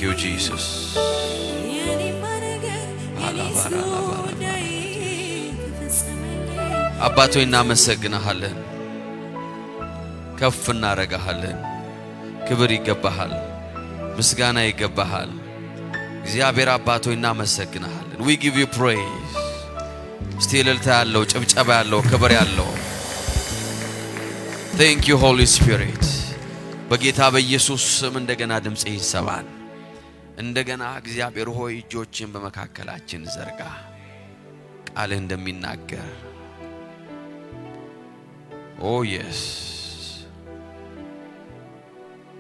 you Jesus. አባቶ እናመሰግናለን ከፍ እናረጋለን ክብር ይገባሃል ምስጋና ይገባሃል እግዚአብሔር አባቶ እናመሰግናለን we give you praise ስቲልልታ ያለው ጭብጨባ ያለው ክብር ያለው thank you holy spirit በጌታ በኢየሱስ ስም እንደገና ድምጽ ይሰማል እንደገና እግዚአብሔር ሆይ እጆችን በመካከላችን ዘርጋ ቃል እንደሚናገር oh yes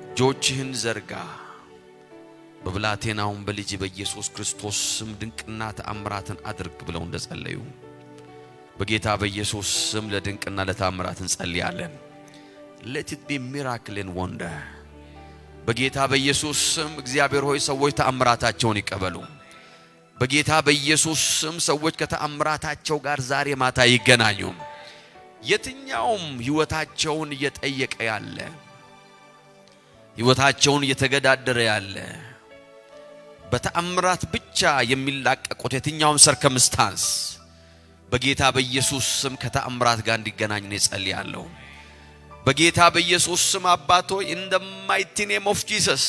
እጆችህን ዘርጋ በብላቴናውም በልጅ በኢየሱስ ክርስቶስ ስም ድንቅና ተአምራትን አድርግ ብለው እንደጸለዩ በጌታ በኢየሱስ ስም ለድንቅና ለተአምራት እንጸልያለን let it be miracle and wonder በጌታ በኢየሱስ ስም እግዚአብሔር ሆይ ሰዎች ተአምራታቸውን ይቀበሉ በጌታ በኢየሱስ ስም ሰዎች ከተአምራታቸው ጋር ዛሬ ማታ ይገናኙ የትኛውም ህይወታቸውን እየጠየቀ ያለ ህይወታቸውን እየተገዳደረ ያለ በተአምራት ብቻ የሚላቀቁት የትኛውም ሰርከምስታንስ በጌታ በኢየሱስ ስም ከተአምራት ጋር እንዲገናኙ እንጸልያለሁ በጌታ በኢየሱስ ስም አባቶ in the mighty name of Jesus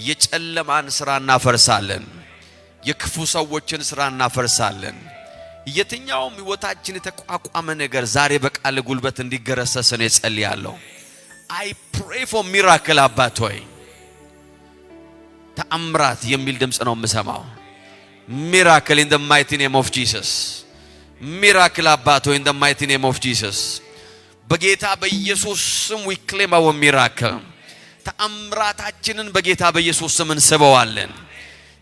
የጨለማን ስራ እናፈርሳለን የክፉ ሰዎችን ስራ እናፈርሳለን የትኛውም ህይወታችን የተቋቋመ ነገር ዛሬ በቃል ጉልበት እንዲገረሰስ ነው እጸልያለሁ I pray for miracle አባቶይ ተአምራት የሚል ድምጽ ነው የምሰማው miracle in the mighty name of Jesus miracle አባቶይ in the mighty name of Jesus በጌታ በኢየሱስ ስም we claim our miracle ተአምራታችንን በጌታ በኢየሱስ ስም እንስበዋለን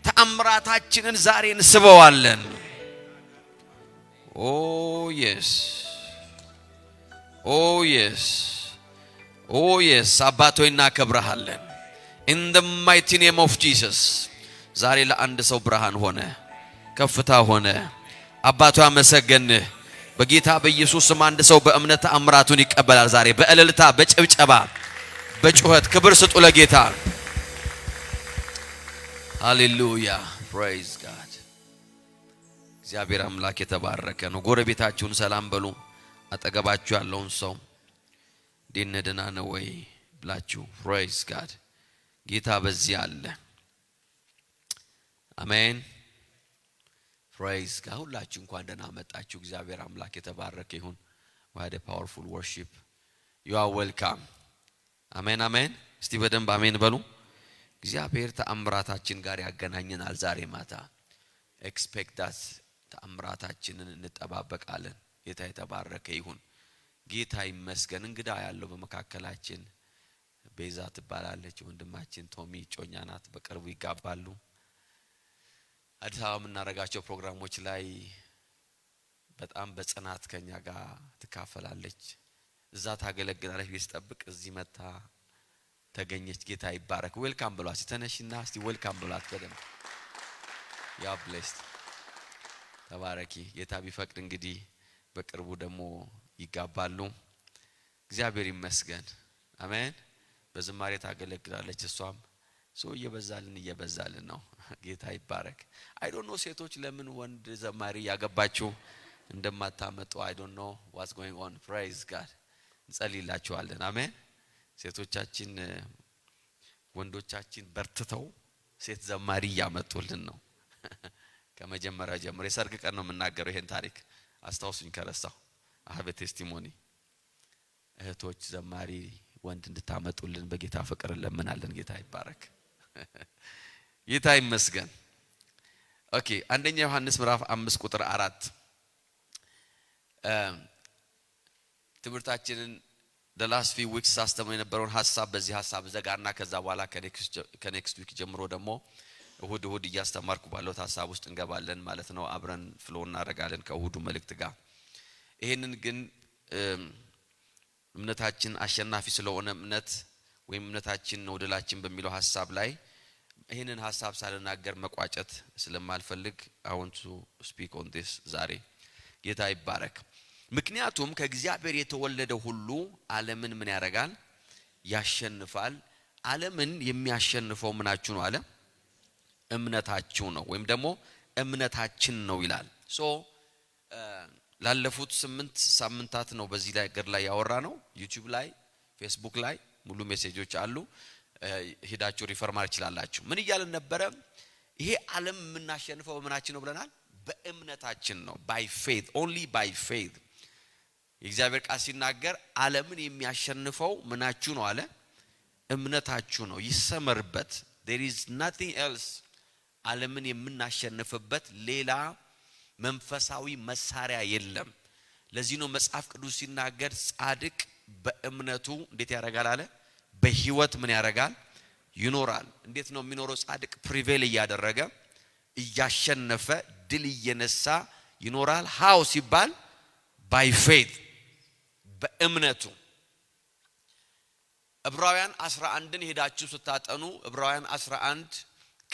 ተአምራታችንን ዛሬ እንስበዋለን oh yes oh yes oh yes አባቶይ እናከብርሃለን in the mighty name of Jesus ዛሬ ለአንድ ሰው ብርሃን ሆነ ከፍታ ሆነ አባቶይ አመሰገንህ በጌታ በኢየሱስ ስም አንድ ሰው በእምነት ተአምራቱን ይቀበላል ዛሬ በእልልታ በጭብጨባ በጩኸት ክብር ስጡ ለጌታ ሃሌሉያ praise God እግዚአብሔር አምላክ የተባረከ ነው ጎረቤታችሁን ሰላም በሉ አጠገባችሁ ያለውን ሰው ደህና ነው ወይ ብላችሁ praise God ጌታ በዚህ አለ አሜን praise God ሁላችሁ እንኳን ደህና መጣችሁ እግዚአብሔር አምላክ የተባረከ ይሁን we had a powerful worship you are welcome አሜን አሜን እስቲ በደንብ አሜን በሉ እግዚአብሔር ተአምራታችን ጋር ያገናኘናል ዛሬ ማታ expect that ተአምራታችንን እንጠባበቃለን ጌታ የተባረከ ይሁን ጌታ ይመስገን እንግዳ ያለው በመካከላችን ቤዛ ትባላለች ወንድማችን ቶሚ ጮኛናት በቅርቡ ይጋባሉ አዲስ አበባ እናረጋቸው ፕሮግራሞች ላይ በጣም በጽናት ከኛ ጋር ትካፈላለች እዛ ታገለግላለች ቢስጠብቅ እዚህ መታ ተገኘች ጌታ ይባረክ ዌልካም ብሏት ሲተነሽና እስቲ ዌልካም ብሏት በደም ያ ብሌስድ ተባረኪ ጌታ ቢፈቅድ እንግዲህ በቅርቡ ደግሞ ይጋባሉ እግዚአብሔር ይመስገን አሜን በዝማሬ ታገለግላለች እሷም ሶ እየበዛልን ነው ጌታ ይባረክ I don't know ሴቶች ለምን ወንድ ዘማሪ ያገባችሁ እንደማታመጡ I don't know what's going on praise God እንጸልይላችኋለን አሜን ሴቶቻችን ወንዶቻችን በርትተው ሴት ዘማሪ ያመጡልን ነው ከመጀመሪያ ጀምሮ የሰርግ ቀን ነው የምናገረው ይሄን ታሪክ አስተዋውሱኝ ከረሳው I have a testimony እህቶች ዘማሪ ወንድ እንድታመጡልን በጌታ ፍቅር ለምናለን ጌታ ይባረክ ጌታ ይመስገን ኦኬ አንደኛ ዮሐንስ ምዕራፍ 5 ቁጥር 4 ትምህርታችንን the last few weeks አስተምረን የነበረውን ሐሳብ በዚህ ሐሳብ ዘጋና ከዛ በኋላ ከኔክስት ዊክ ጀምሮ ደግሞ እሁድ እያስተማርኩ ባለው ሐሳብ ውስጥ እንገባለን ማለት ነው አብረን ፍሎ እናደርጋለን ከእሁዱ መልእክት ጋር ይሄንን ግን እምነታችን አሸናፊ ስለሆነ እምነት ወይም እምነታችን ነው ድላችን በሚለው ሐሳብ ላይ ይሄንን ሐሳብ ሳልናገር መቋጨት ስለማልፈልግ I want to speak on this ዛሬ ጌታ ይባረክ ምክንያቱም ከእግዚአብሔር የተወለደ ሁሉ ዓለምን ምን ያረጋል ያሸንፋል ዓለምን የሚያሸንፈው ምናችሁ ነው አለ እምነታችሁ ነው ወይም ደግሞ እምነታችን ነው ይላል ሶ ላለፉት 8 ሳምንታት ነው በዚህ ላይ ገር ላይ ያወራ ነው ዩቲዩብ ላይ ፌስቡክ ላይ ሙሉ ሜሴጆች አሉ ሄዳችሁ ሪፈር ማድረግ ይችላልላችሁ ምን ይያልን ነበር ይሄ ዓለም የምናሸንፈው ምናችን ነው ብለናል በእምነታችን ነው by faith only by faith የእግዚአብሔር ቃል ሲናገር ዓለምን የሚያሸንፈው ምናችሁ ነው አለ እምነታችሁ ነው ይሰመርበት there is nothing else ዓለምን የምናሸንፍበት ሌላ መንፈሳዊ መሳሪያ የለም ለዚህ ነው መጽሐፍ ቅዱስ ሲናገር ጻድቅ በእምነቱ እንዴት ያረጋል አለ በህይወት ምን ያረጋል ይኖራል እንዴት ነው የሚኖረው ጻድቅ ፕሪቬል ያደረገ እያሸነፈ ድል እየነሳ ይኖራል how ሲባል by faith በእምነቱ ዕብራውያን 11ን ሄዳችሁ ስታጠኑ ዕብራውያን 11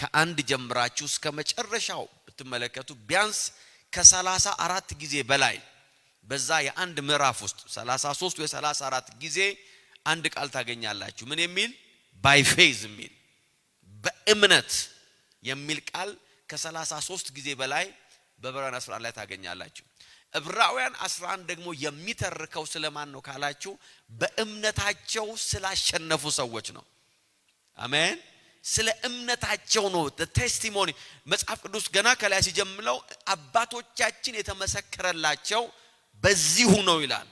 ከአንድ ጀምራችሁ እስከ መጨረሻው ብትመለከቱ ቢያንስ ከ34 ጊዜ በላይ በዛ የአንድ ምዕራፍ ውስጥ 33 ወይ 34 ጊዜ አንድ ቃል ታገኛላችሁ ምን የሚል by faith የሚል በእምነት የሚል ቃል ከ33 ጊዜ በላይ በዕብራውያን 11 ላይ ታገኛላችሁ ዕብራውያን 11 ደግሞ የሚተርከው ስለማን ነው ካላችሁ በእምነታቸው ስላሸነፉ ሰዎች ነው አሜን ስለ እምነታቸው ነው the testimony መጽሐፍ ቅዱስ ገና ከላይ ሲጀምለው አባቶቻችን የተመሰከረላቸው በዚሁ ነው ይላል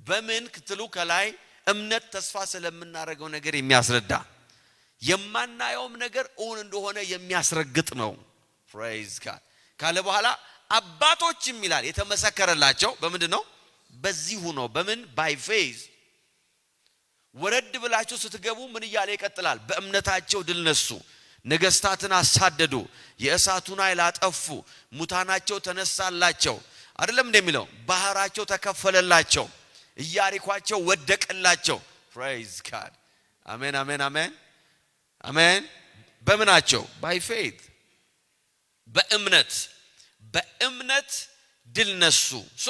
በምን ክትሉ ከላይ እምነት ተስፋ ስለምናረጋው ነገር የሚያስረዳ የማናየውም ነገር እውን እንደሆነ የሚያስረግጥ ነው praise God ካለ በኋላ አባቶችም ይላል የተመሰከረላቸው በምንድነው በዚሁ ነው በምን by faith ወረድ ብላችሁ ስትገቡ ምን ይያለ ይቀጥላል በእምነታቸው ድል ነሱ ነገስታትን አሳደዱ የእሳቱን ኃይል አጠፉ ሙታናቸው ተነሳላቸው አይደለም እንደሚለው ባህራቸው ተከፈለላቸው ኢያሪኳቸው ወደቀላቸው praise God አሜን አሜን አሜን አሜን በምናቸው by faith በእምነት ድል ነሱ ሶ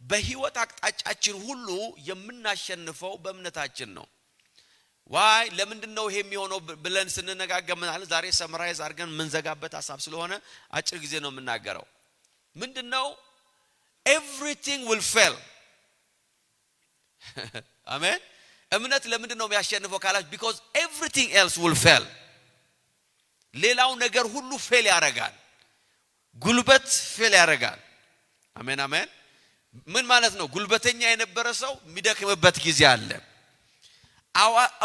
በህይወት አቅጣጫችን ሁሉ የምናሸንፈው በእምነታችን ነው ዋይ ለምንድነው ይሄ የሚሆነው ብለን ስንነጋገርናል ዛሬ ሰምራይዝ አድርገን ምንዘጋበት ሐሳብ ስለሆነ አጭር ጊዜ ነው የምናገረው ምንድነው everything will fail አሜን እምነት ለምንድነው የሚያሸንፈው ካላችሁ because everything else will fail ሌላው ነገር ሁሉ ፌል ያረጋል ጉልበት ፌል ያረጋል አሜን አሜን ምን ማለት ነው ጉልበተኛ የነበረ ሰው የሚደክምበት ጊዜ አለ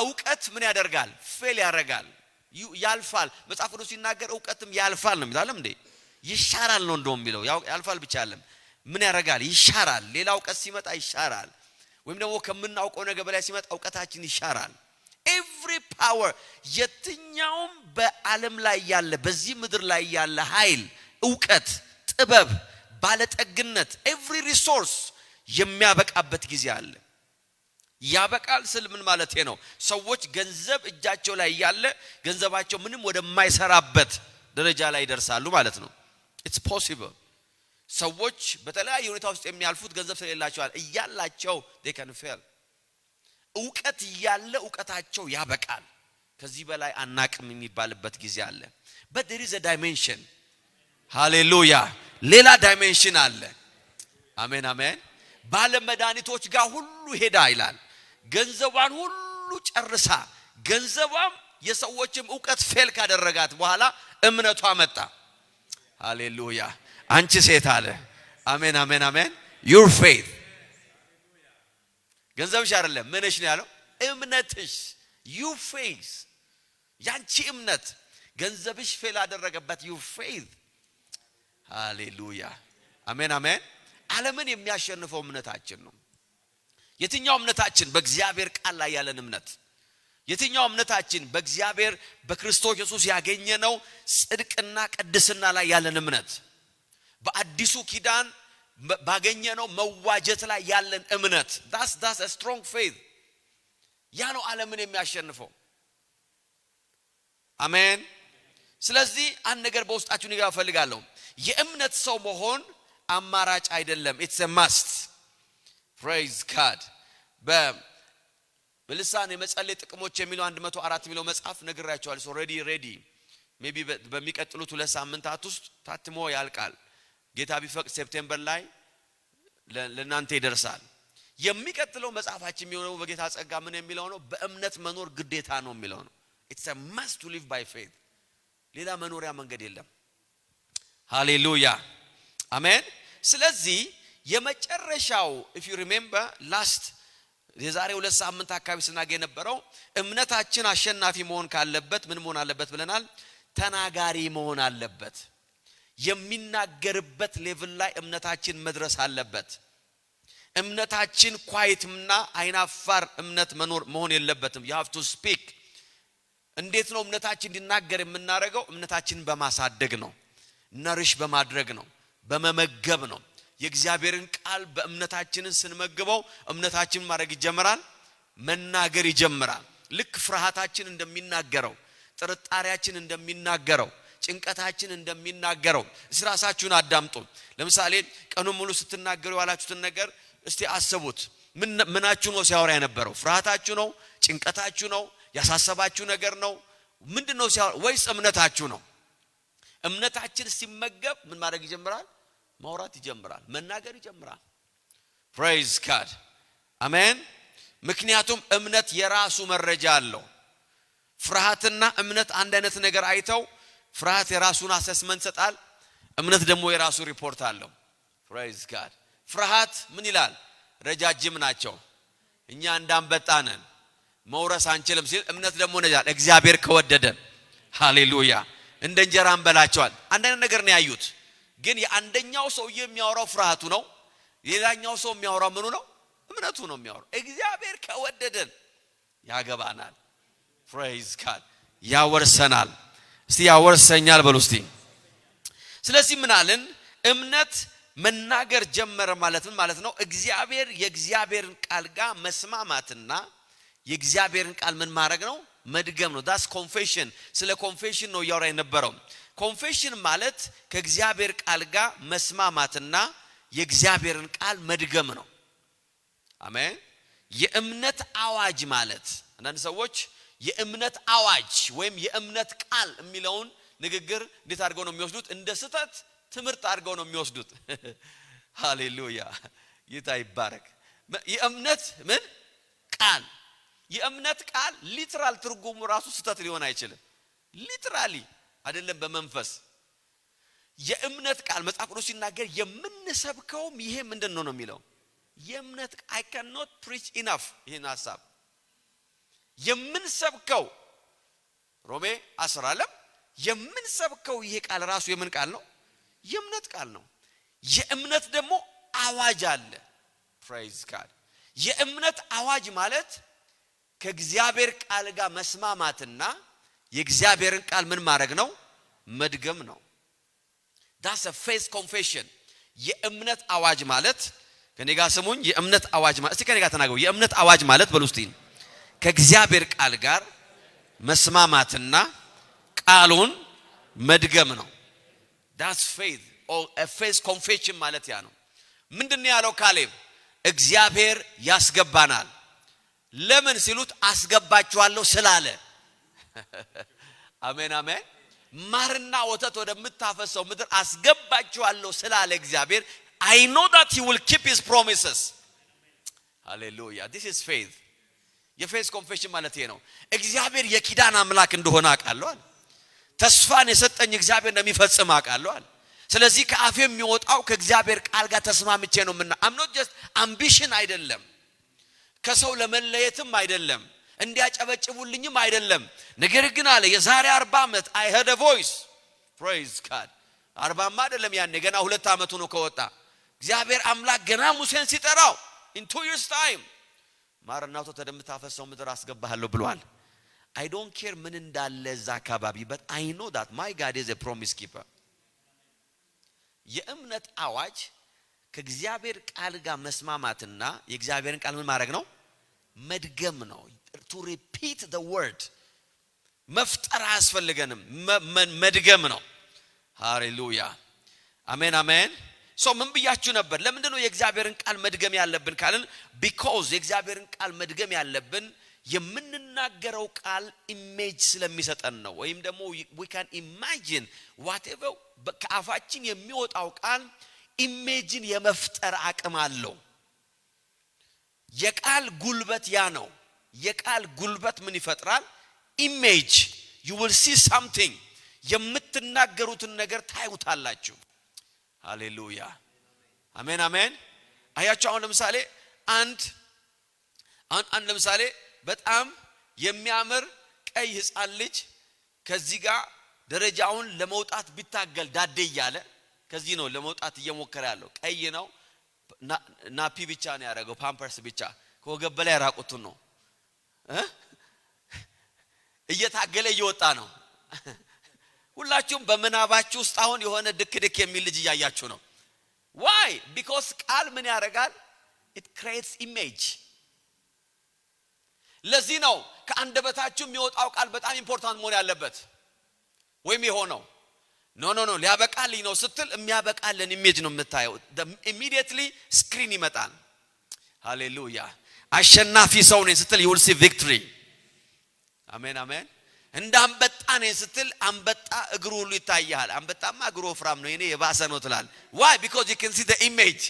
ዕውቀት ምን ያደርጋል ፌል ያረጋል ያልፋል መጽሐፍ ቅዱስ ሲናገር ዕውቀትም ያልፋል ነው የሚለው እንዴ ይሻራል ነው እንደውም የሚለው ያልፋል ብቻ አይደለም ምን ያረጋል ይሻራል ሌላ ዕውቀት ሲመጣ ይሻራል ወይም ደግሞ ከምናውቀው ነገር በላይ ሲመጣ ዕውቀታችን ይሻራል every power የትኛውም በዓለም ላይ ያለ በዚህ ምድር ላይ ያለ ኃይል ዕውቀት ጥበብ ባለጠግነት every resource የሚያበቃበት ጊዜ አለ ያበቃል ስል ምን ማለት ነው ሰዎች ገንዘብ እጃቸው ላይ ያለ ገንዘባቸው ምንም ወደማይሰራበት ደረጃ ላይ ይደርሳሉ ማለት ነው it's possible ሰዎች በተለያየ ሁኔታ ውስጥ የሚያልፉት ገንዘብ ስለሌላቸው እያላቸው they can fail ዕውቀት ያለ ዕውቀታቸው ያበቃል ከዚህ በላይ አናቅም የሚባልበት ጊዜ አለ but there is a dimension hallelujah ሌላ ዳይሜንሽን አለ አሜን አሜን ባለ መድኃኒቶች ጋር ሁሉ ሄዳ ይላል ገንዘቧን ሁሉ ጨርሳ ገንዘቧም የሰዎችም ዕውቀት ፌል ካደረጋት በኋላ እምነቷ መጣ ሃሌሉያ አንቺ ሴት አለ አሜን አሜን አሜን your faith ገንዘብሽ አይደለም ምንሽ ነው ያለው እምነትሽ your faith ያንቺ እምነት ገንዘብሽ ፌል አደረገበት your faith ሃሌሉያ አሜን አሜን ዓለምን የሚያሸንፈው እምነታችን ነው የትኛው እምነታችን በእግዚአብሔር ቃል ላይ ያለን እምነት የትኛው እምነታችን በእግዚአብሔር በክርስቶስ ኢየሱስ ያገኘነው ጽድቅና ቅድስና ላይ ያለን እምነት በአዲሱ ኪዳን ባገኘነው መዋጀት ላይ ያለን እምነት that's a strong faith ያ ነው ዓለምን የሚያሸንፈው አሜን ስለዚህ አንድ ነገር በውስጣችሁ ንጋ ፈልጋለሁ የእምነት ሰው መሆን አማራጭ አይደለም it's a must praise God በልሳን የመጸለይ ጥቅሞች የሚለው 104 የሚለው መጽሐፍ ነግራችኋል ሶ ሬዲ ሜቢ በሚቀጥሉት 2 ሳምንታት ውስጥ ታትሞ ያልቃል ጌታ ቢፈቅድ ሴፕቴምበር ላይ ለናንተ ይደርሳል የሚቀጥለው መጽሐፋችን የሚሆነው በጌታ ጸጋ ምን የሚለው ነው በእምነት መኖር ግዴታ ነው የሚለው ነው it's a must to live by faith ሌላ መኖሪያ መንገድ የለም ሃሌሉያ አሜን ስለዚህ የመጨረሻው if you remember last የዛሬ 2 ሳምንት አካባቢ ስናገኝ የነበረው እምነታችን አሸናፊ መሆን ካለበት ምን መሆን አለበት ብለናል ተናጋሪ መሆን አለበት የሚናገርበት ሌቭል ላይ እምነታችን መድረስ አለበት እምነታችን ኳይትና አይናፋር እምነት መሆን የለበትም you have to speak እንዴት ነው እምነታችን እንዲናገር የምናረጋው እምነታችንን በማሳደግ ነው ነርሽ በማድረግ ነው በመመገብ ነው የእግዚአብሔርን ቃል በእምነታችንን ስንመግበው እምነታችን ማድረግ ይጀምራል መናገር ይጀምራል ልክ ፍርሃታችን እንደሚናገረው ጥርጣሬያችን እንደሚናገረው ጭንቀታችን እንደሚናገረው እስራሳችሁን አዳምጡ ለምሳሌ ቀኑን ሙሉ ስትናገሩ ያላችሁትን ነገር እስቲ አስቡት ምናችሁ ነው ሲያወራ የነበረው ፍርሃታችሁ ነው ጭንቀታችሁ ነው ያሳሰባችሁ ነገር ነው ምንድነው ሲያወራ ወይስ እምነታችሁ ነው እምነታችን ሲመገብ ምን ማድረግ ይጀምራል ማውራት ይጀምራል መናገር ይጀምራል praise god አሜን ምክንያቱም እምነት የራሱ መረጃ አለው ፍርሃትና እምነት አንድ አይነት ነገር አይተው ፍርሃት የራሱን አሰስመንት ሰጣል እምነት ደግሞ የራሱ ሪፖርት አለው praise god ፍርሃት ምን ይላል ረጃጅም ናቸው እኛ እንዳንበጣነን መውረስ አንችልም ሲል እምነት ደግሞ ነጃል እግዚአብሔር ከወደደ ሃሌሉያ እንደ እንጀራ እንበላቸዋል አንድ አይነት ነገር ነው ያዩት ግን የአንደኛው ሰው የሚያወራው ፍርሃቱ ነው ሌላኛው ሰው የሚያወራው ምኑ ነው እምነቱ ነው የሚያወራው እግዚአብሔር ከወደደን ያገባናል praise god ያወርሰናል እስቲ ያወርሰኛል በሉ እስቲ ስለዚህ ምን አለን እምነት መናገር ጀመረ ማለት ነው እግዚአብሔር የእግዚአብሔርን ቃል ጋር መስማማትና የእግዚአብሔርን ቃል ምን ማድረግ ነው መድገም ነው that's confession ስለ confession ነው ያወራ የነበረው confession ማለት ከእግዚአብሔር ቃል ጋር መስማማትና የእግዚአብሔርን ቃል መድገም ነው አሜን የእምነት አዋጅ ማለት አንዳንድ ሰዎች የእምነት አዋጅ ወይም የእምነት ቃል የሚለውን ንግግር እንዴት አድርገው ነው የሚወስዱት እንደ ስተት ትምርት አድርገው ነው የሚወስዱት ሃሌሉያ ጌታ ይባረክ የእምነት ምን ቃል የእምነት ቃል ሊትራል ትርጉሙ ራሱ ስተት ሊሆን አይችልም ሊትራሊ አይደለም በመንፈስ የእምነት ቃል መጽሐፍ ቅዱስ ሲናገር የምንሰብከው ይሄ ምንድነው ነው የሚለው የእምነት I cannot preach enough ይሄን ሐሳብ የምንሰብከው ሮሜ 10 ዓለም የምንሰብከው ይሄ ቃል ራሱ የምን ቃል ነው የእምነት ቃል ነው የእምነት ደግሞ አዋጅ አለ praise god የእምነት አዋጅ ማለት ከእግዚአብሔር ቃል ጋር መስማማትና የእግዚአብሔርን ቃል ምን ማድረግ ነው መድገም ነው that's a faith confession የእምነት አዋጅ ማለት ከኔ ጋር ስሙኝ የእምነት አዋጅ ማለት እስቲ ከኔ ጋር ተናገሩ የእምነት አዋጅ ማለት በሉስቲን ከእግዚአብሔር ቃል ጋር መስማማትና ቃሉን መድገም ነው that's faith or a faith confession ማለት ያ ነው ምንድነው ያለው ካሌብ እግዚአብሔር ያስገባናል ለምን ሲሉት አስገባችኋለሁ ስላለ አሜን አሜን ማርና ወተት ወደምታፈሰው ምድር አስገባችኋለሁ ስላለ እግዚአብሔር I know that he will keep his promises hallelujah this is faith የፌዝ ኮንፌሽን ማለት ይሄ ነው እግዚአብሔር የኪዳን አምላክ እንደሆነ አውቃለሁ አለ ተስፋን የሰጠኝ እግዚአብሔር እንደሚፈጽም አውቃለሁ አለ ስለዚህ ከአፌ የሚወጣው ከእግዚአብሔር ቃል ጋር ተስማምቼ ነው I'm not just ambition አይደለም ከሰው ለመለየትም አይደለም እንዲያጨበጭቡልኝም አይደለም ነገር ግን አለ የዛሬ 40 ዓመት I heard a voice praise god 40 አይደለም ያኔ ገና 2 ዓመቱ ነው ከወጣ እግዚአብሔር አምላክ ገና ሙሴን ሲጠራው in 2 years time ማርና ወተት ወደምታፈሰው ምድር አስገባሃለሁ ብሏል I don't care ምን እንዳለ እዛ አካባቢ but I know that my God is a promise keeper የእምነት አዋጅ ከእግዚአብሔር ቃል ጋር መስማማትና የእግዚአብሔርን ቃል ምን ማድረግ ነው መድገም ነው to repeat the word መፍጠር አያስፈልገንም መድገም ነው ሃሌሉያ አሜን አሜን ሶ ምን ብያችሁ ነበር ለምንድን ነው የእግዚአብሔርን ቃል መድገም ያለብን ካልን because የእግዚአብሔርን ቃል መድገም ያለብን የምንናገረው ቃል ኢሜጅ ስለሚሰጠን ነው ወይም ደግሞ we can imagine whatever ከአፋችን የሚወጣው ቃል ኢሜጅን የመፍጠር አቅም አለው የቃል ጉልበት ያ ነው የቃል ጉልበት ምን ይፈጥራል ኢሜጅ you will see something የምትናገሩትን ነገር ታዩታላችሁ ሃሌሉያ አሜን አሜን አያችሁ አሁን ለምሳሌ አንድ ለምሳሌ በጣም የሚያምር ቀይ ህፃን ልጅ ከዚህ ጋር ደረጃውን ለመውጣት ቢታገል ዳዴ ይያለ ከዚህ ነው ለመውጣት እየሞከረ ያለው ቀይ ነው ናፒ ብቻ ነው ያደረገው ፓምፐርስ ብቻ ከወገብ በላይ ራቁቱን ነው እየታገለ እየወጣ ነው ሁላችሁም በመናባችሁ ውስጥ አሁን የሆነ ድክድክ የሚል ልጅ ያያችሁ ነው why because ቃል ምን ያደርጋል it creates image ለዚህ ነው ከአንደበታችሁ የሚወጣው ቃል በጣም ኢምፖርታንት መሆን ያለበት ወይም የሆነው ኖ ሊያበቃልኝ ነው ስትል የሚያበቃልን ኢሜጅ ነው የምታየው immediately ስክሪን ይመጣል ሃሌሉያ አሸናፊ ሰው ነኝ ስትል you will see victory አሜን አሜን እንዳንበጣ ነኝ ስትል አንበጣ እግሩ ሁሉ ይታያል አንበጣማ እግሩ ፍራም ነው የኔ የባሰ ነው ትላል why because you can see the image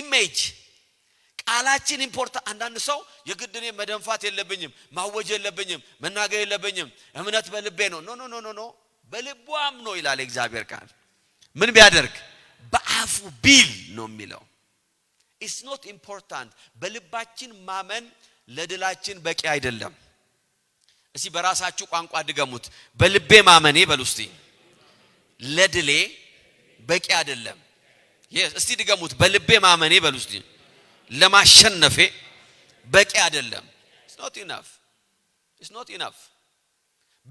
image ቃላችን ኢምፖርታንት አንዳንድ ሰው የግድኔ መደንፋት የለብኝም ማወጅ የለብኝም መናገር የለብኝም እምነት በልቤ ነው ኖ በልቧም ነው ይላል እግዚአብሔር ቃል ምን ቢያደርግ በአፉ ቢል ነው የሚለው it's not important በልባችን ማመን ለድላችን በቂ አይደለም እስቲ በራሳችሁ ቋንቋ ድገሙት በልቤ ማመኔ በሉስቲ ለድሌ በቂ አይደለም እስቲ ድገሙት በልቤ ማመኔ በሉስቲ ለማሸነፌ በቂ አይደለም it's not enough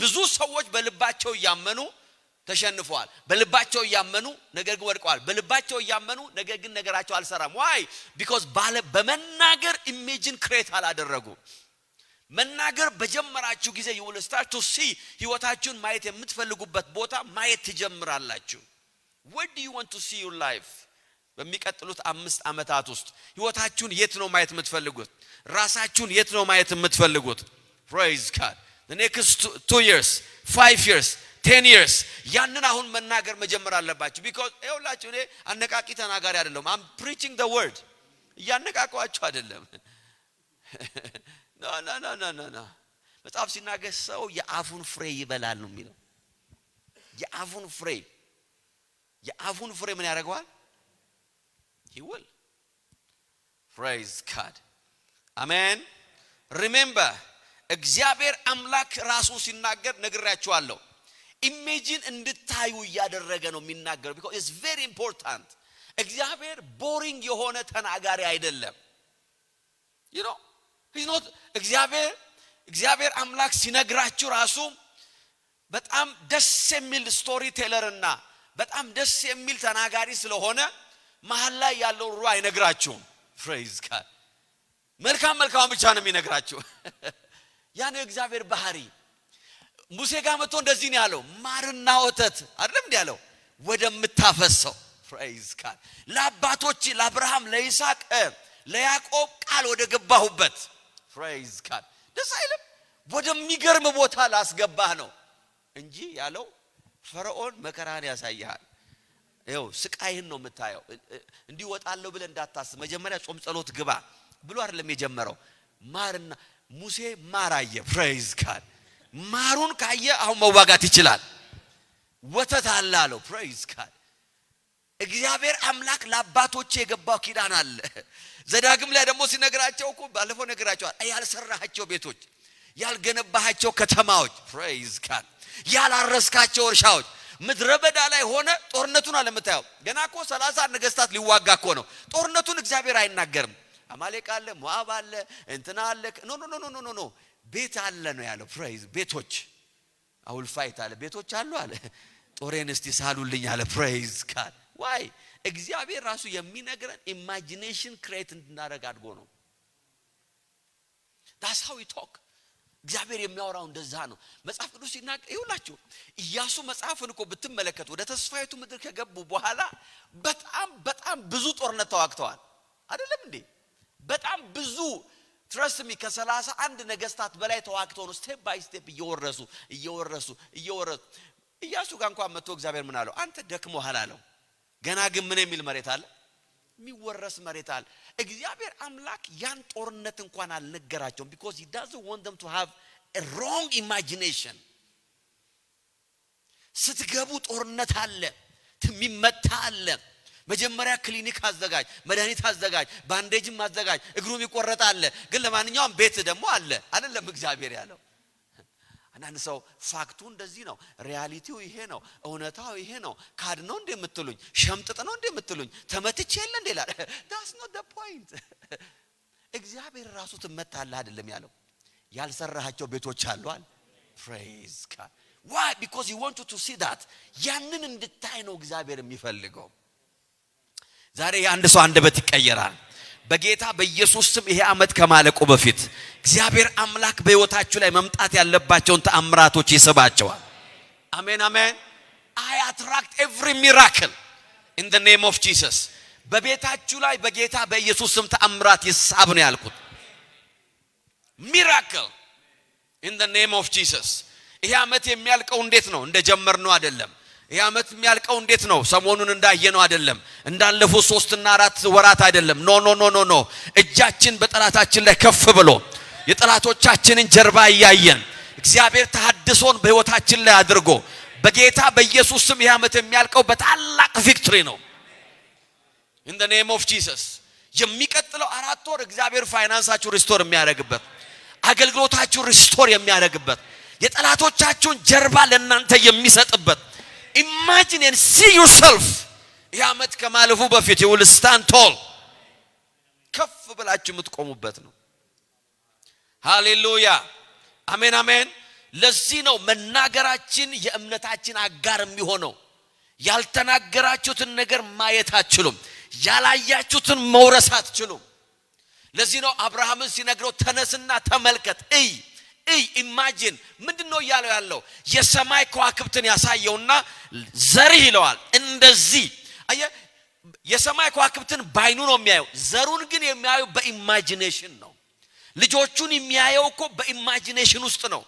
ብዙ ሰዎች በልባቸው ያመኑ ተሸንፈዋል በልባቸው ያመኑ ነገር ግን ወድቀዋል በልባቸው ያመኑ ነገር ግን ነገራቸው አልሰራም why because በመናገር ኢሜጅን ክሬት አላደረጉ መናገር በጀመራችሁ ጊዜ you will start to see ህይወታችሁን ማየት የምትፈልጉበት ቦታ ማየት ትጀምራላችሁ where do you want to see your life በሚቀጥሉት 5 አመታት ውስጥ ህይወታችሁን የት ነው ማየት የምትፈልጉት ራሳችሁን የት ነው ማየት የምትፈልጉት praise god the next 2 years 5 years 10 years ያንን አሁን መናገር መጀመር አለባችሁ because ይኸውላችሁ እኔ አነቃቂ ተናጋሪ አይደለም I'm preaching the word ያነቃቋችሁ አይደለም no መጽሐፍ ሲናገር ሰው የአፉን ፍሬ ይበላል ነው የሚለው የአፉን ፍሬ ምን ያደርገዋል he will praise god amen remember እግዚአብሔር አምላክ ራሱ ሲናገር ነግራችኋለሁ ኢሜጂን እንድታዩ ያደረገ ነው የሚናገር because it's very important እግዚአብሔር ቦሪንግ የሆነ ተናጋሪ አይደለም you know he's not እግዚአብሔር አምላክ ሲነግራችሁ ራሱ በጣም ደስ የሚል ስቶሪ ቴለርና በጣም ደስ የሚል ተናጋሪ ስለሆነ መሐል ላይ ያለው ሩህ አይነግራችሁም praise god መልካም ብቻ ነው የሚነግራችሁ ያ ነው እግዚአብሔር ባህሪ ሙሴ ጋር መጥቶ እንደዚህ ነው ያለው ማርና ወተት አይደለም እንዴ ያለው ወደምታፈሰው praise god ለአባቶች ለአብርሃም ለይስሐቅ ለያዕቆብ ቃል ወደ ገባሁበት praise god ደስ አይልም ወደሚገርም ቦታ ላስገባህ ነው እንጂ ያለው ፈርዖን መከራን ያሳያል ይኸው ስቃይን ነው የምታየው እንዲህ ወጣለሁ ብለ እንዳታስብ መጀመሪያ ጾም ጸሎት ግባ ብሎ አይደለም የጀመረው ማርና ሙሴ ማራየ praise god ማሩን ካየ አሁን መዋጋት ይችላል ወተት አላለው praise god እግዚአብሔር አምላክ ለአባቶች የገባው ኪዳን አለ ዘዳግም ላይ ደግሞ ሲነግራቸው እኮ ባለፈው ነግራቸዋል ያልሰራሃቸው ቤቶች ያልገነባሃቸው ከተማዎች praise god ያላረስካቸው እርሻዎች ምድረበዳ ላይ ሆነ ጦርነቱን አለመታየው ገና እኮ 30 ነገስታት ሊዋጋ እኮ ነው ጦርነቱን እግዚአብሔር አይናገርም አማሌቅ አለ ሞዓብ አለ እንትና አለ ኖ ቤት አለ ነው ያለው praise ቤቶች አውል ፋይት አለ ቤቶች አሉ አለ ጦሬን እስቲ ሳሉልኝ አለ praise god why እግዚአብሔር ራሱ የሚነግረን ኢማጂኔሽን ክሬት እንድናደርግ አድርጎ ነው that's how we talk እግዚአብሔር የሚያወራው እንደዛ ነው መጽሐፍ ቅዱስ ሲናገር ይሁላችሁ ኢያሱ መጽሐፍን እኮ ብትመለከቱ ወደ ተስፋይቱ ምድር ከገቡ በኋላ በጣም ብዙ ጦርነት ተዋግተዋል አይደለም እንዴ በጣም ብዙ ትረስት ሚ ከ31 ነገስታት በላይ ተዋክተው ነው ስቴፕ ባይ ስቴፕ እየወረሱ ኢያሱ ጋር እንኳን መጥቶ እግዚአብሔር ምን አለው አንተ ደክሞሃል አለው ገና ግን ምን የሚል መሬት አለ የሚወረስ መሬት አለ እግዚአብሔር አምላክ ያን ጦርነት እንኳን አልነገራቸውም because he doesn't want them to have a wrong imagination ስትገቡ ጦርነት አለ ትሚመታ አለ መጀመሪያ ክሊኒክ አዘጋጅ መድኃኒት አዘጋጅ ባንዴጅም አዘጋጅ እግሩም ይቆረጣል ግን ለማንኛውም ቤት ደግሞ አለ አይደለም እግዚአብሔር ያለው አንዳንድ ሰው ፋክቱ እንደዚህ ነው ሪያሊቲው ይሄ ነው እውነታው ይሄ ነው ካድ ነው እንደምትሉኝ ሸምጥጥ ነው እንደምትሉኝ ተመትቼ የለ እንደላል that's not the point እግዚአብሔር ራሱ ትመታለህ አይደለም ያለው ያልሰራሃቸው ቤቶች አሉ አለ praise God why because he wants you to see that ያንን እንድታይ ነው እግዚአብሔር የሚፈልገው ዛሬ አንድ ሰው አንደበት ይቀየራል በጌታ በኢየሱስ ስም ይሄ አመት ከማለቁ በፊት እግዚአብሔር አምላክ በህይወታችሁ ላይ መምጣት ያለባቸውን ተአምራቶች ይሰባቸዋል አሜን አሜን I attract every miracle in the name of Jesus በቤታችሁ ላይ በጌታ በኢየሱስ ስም ተአምራት ይሳብ ነው ያልኩት miracle in the name of Jesus ይሄ አመት የሚያልቀው እንዴት ነው እንደጀመርነው አይደለም ይሄ አመት የሚያልቀው እንዴት ነው ሰሞኑን እንዳየነው አይደለም እንዳለፉ 3 እና 4 ወራት አይደለም ኖ እጃችን በጠላታችን ላይ ከፍ ብሎ የጠላቶቻችንን ጀርባ ያያየን እግዚአብሔር ተሐድሶን በህይወታችን ላይ አድርጎ በጌታ በኢየሱስ ስም ይሄ አመት የሚያልቀው በታላቅ ቪክቶሪ ነው in the name of Jesus የሚቀጥለው 4 ወር እግዚአብሔር ፋይናንሳችሁ ሪስቶር የሚያደርግበት አገልግሎታችሁ ሪስቶር የሚያደርግበት የጠላቶቻችሁን ጀርባ ለእናንተ የሚሰጥበት imagine and see yourself ያመት ከማለፉ በፊት you will stand tall ከፍ ብላችሁ የምትቆሙበት ነው ሃሌሉያ አሜን አሜን ለዚህ ነው መናገራችን የእምነታችን አጋር የሚሆነው ያልተናገራችሁትን ነገር ማየት አትችሉም ያላያችሁትን መውረስ አትችሉም ለዚህ ነው አብርሃምን ሲነግረው ተነስና ተመልከት imagine ምንድነው ያለው የሰማይ ከዋክብትን ያሳየውና ዘርህ ይለዋል እንደዚህ አየ የሰማይ ከዋክብትን ባይኑ ነው የሚያየው ዘሩን ግን የሚያየው በኢማጂኔሽን ነው ልጆቹን የሚያየው እኮ በኢማጂኔሽን ውስጥ ነው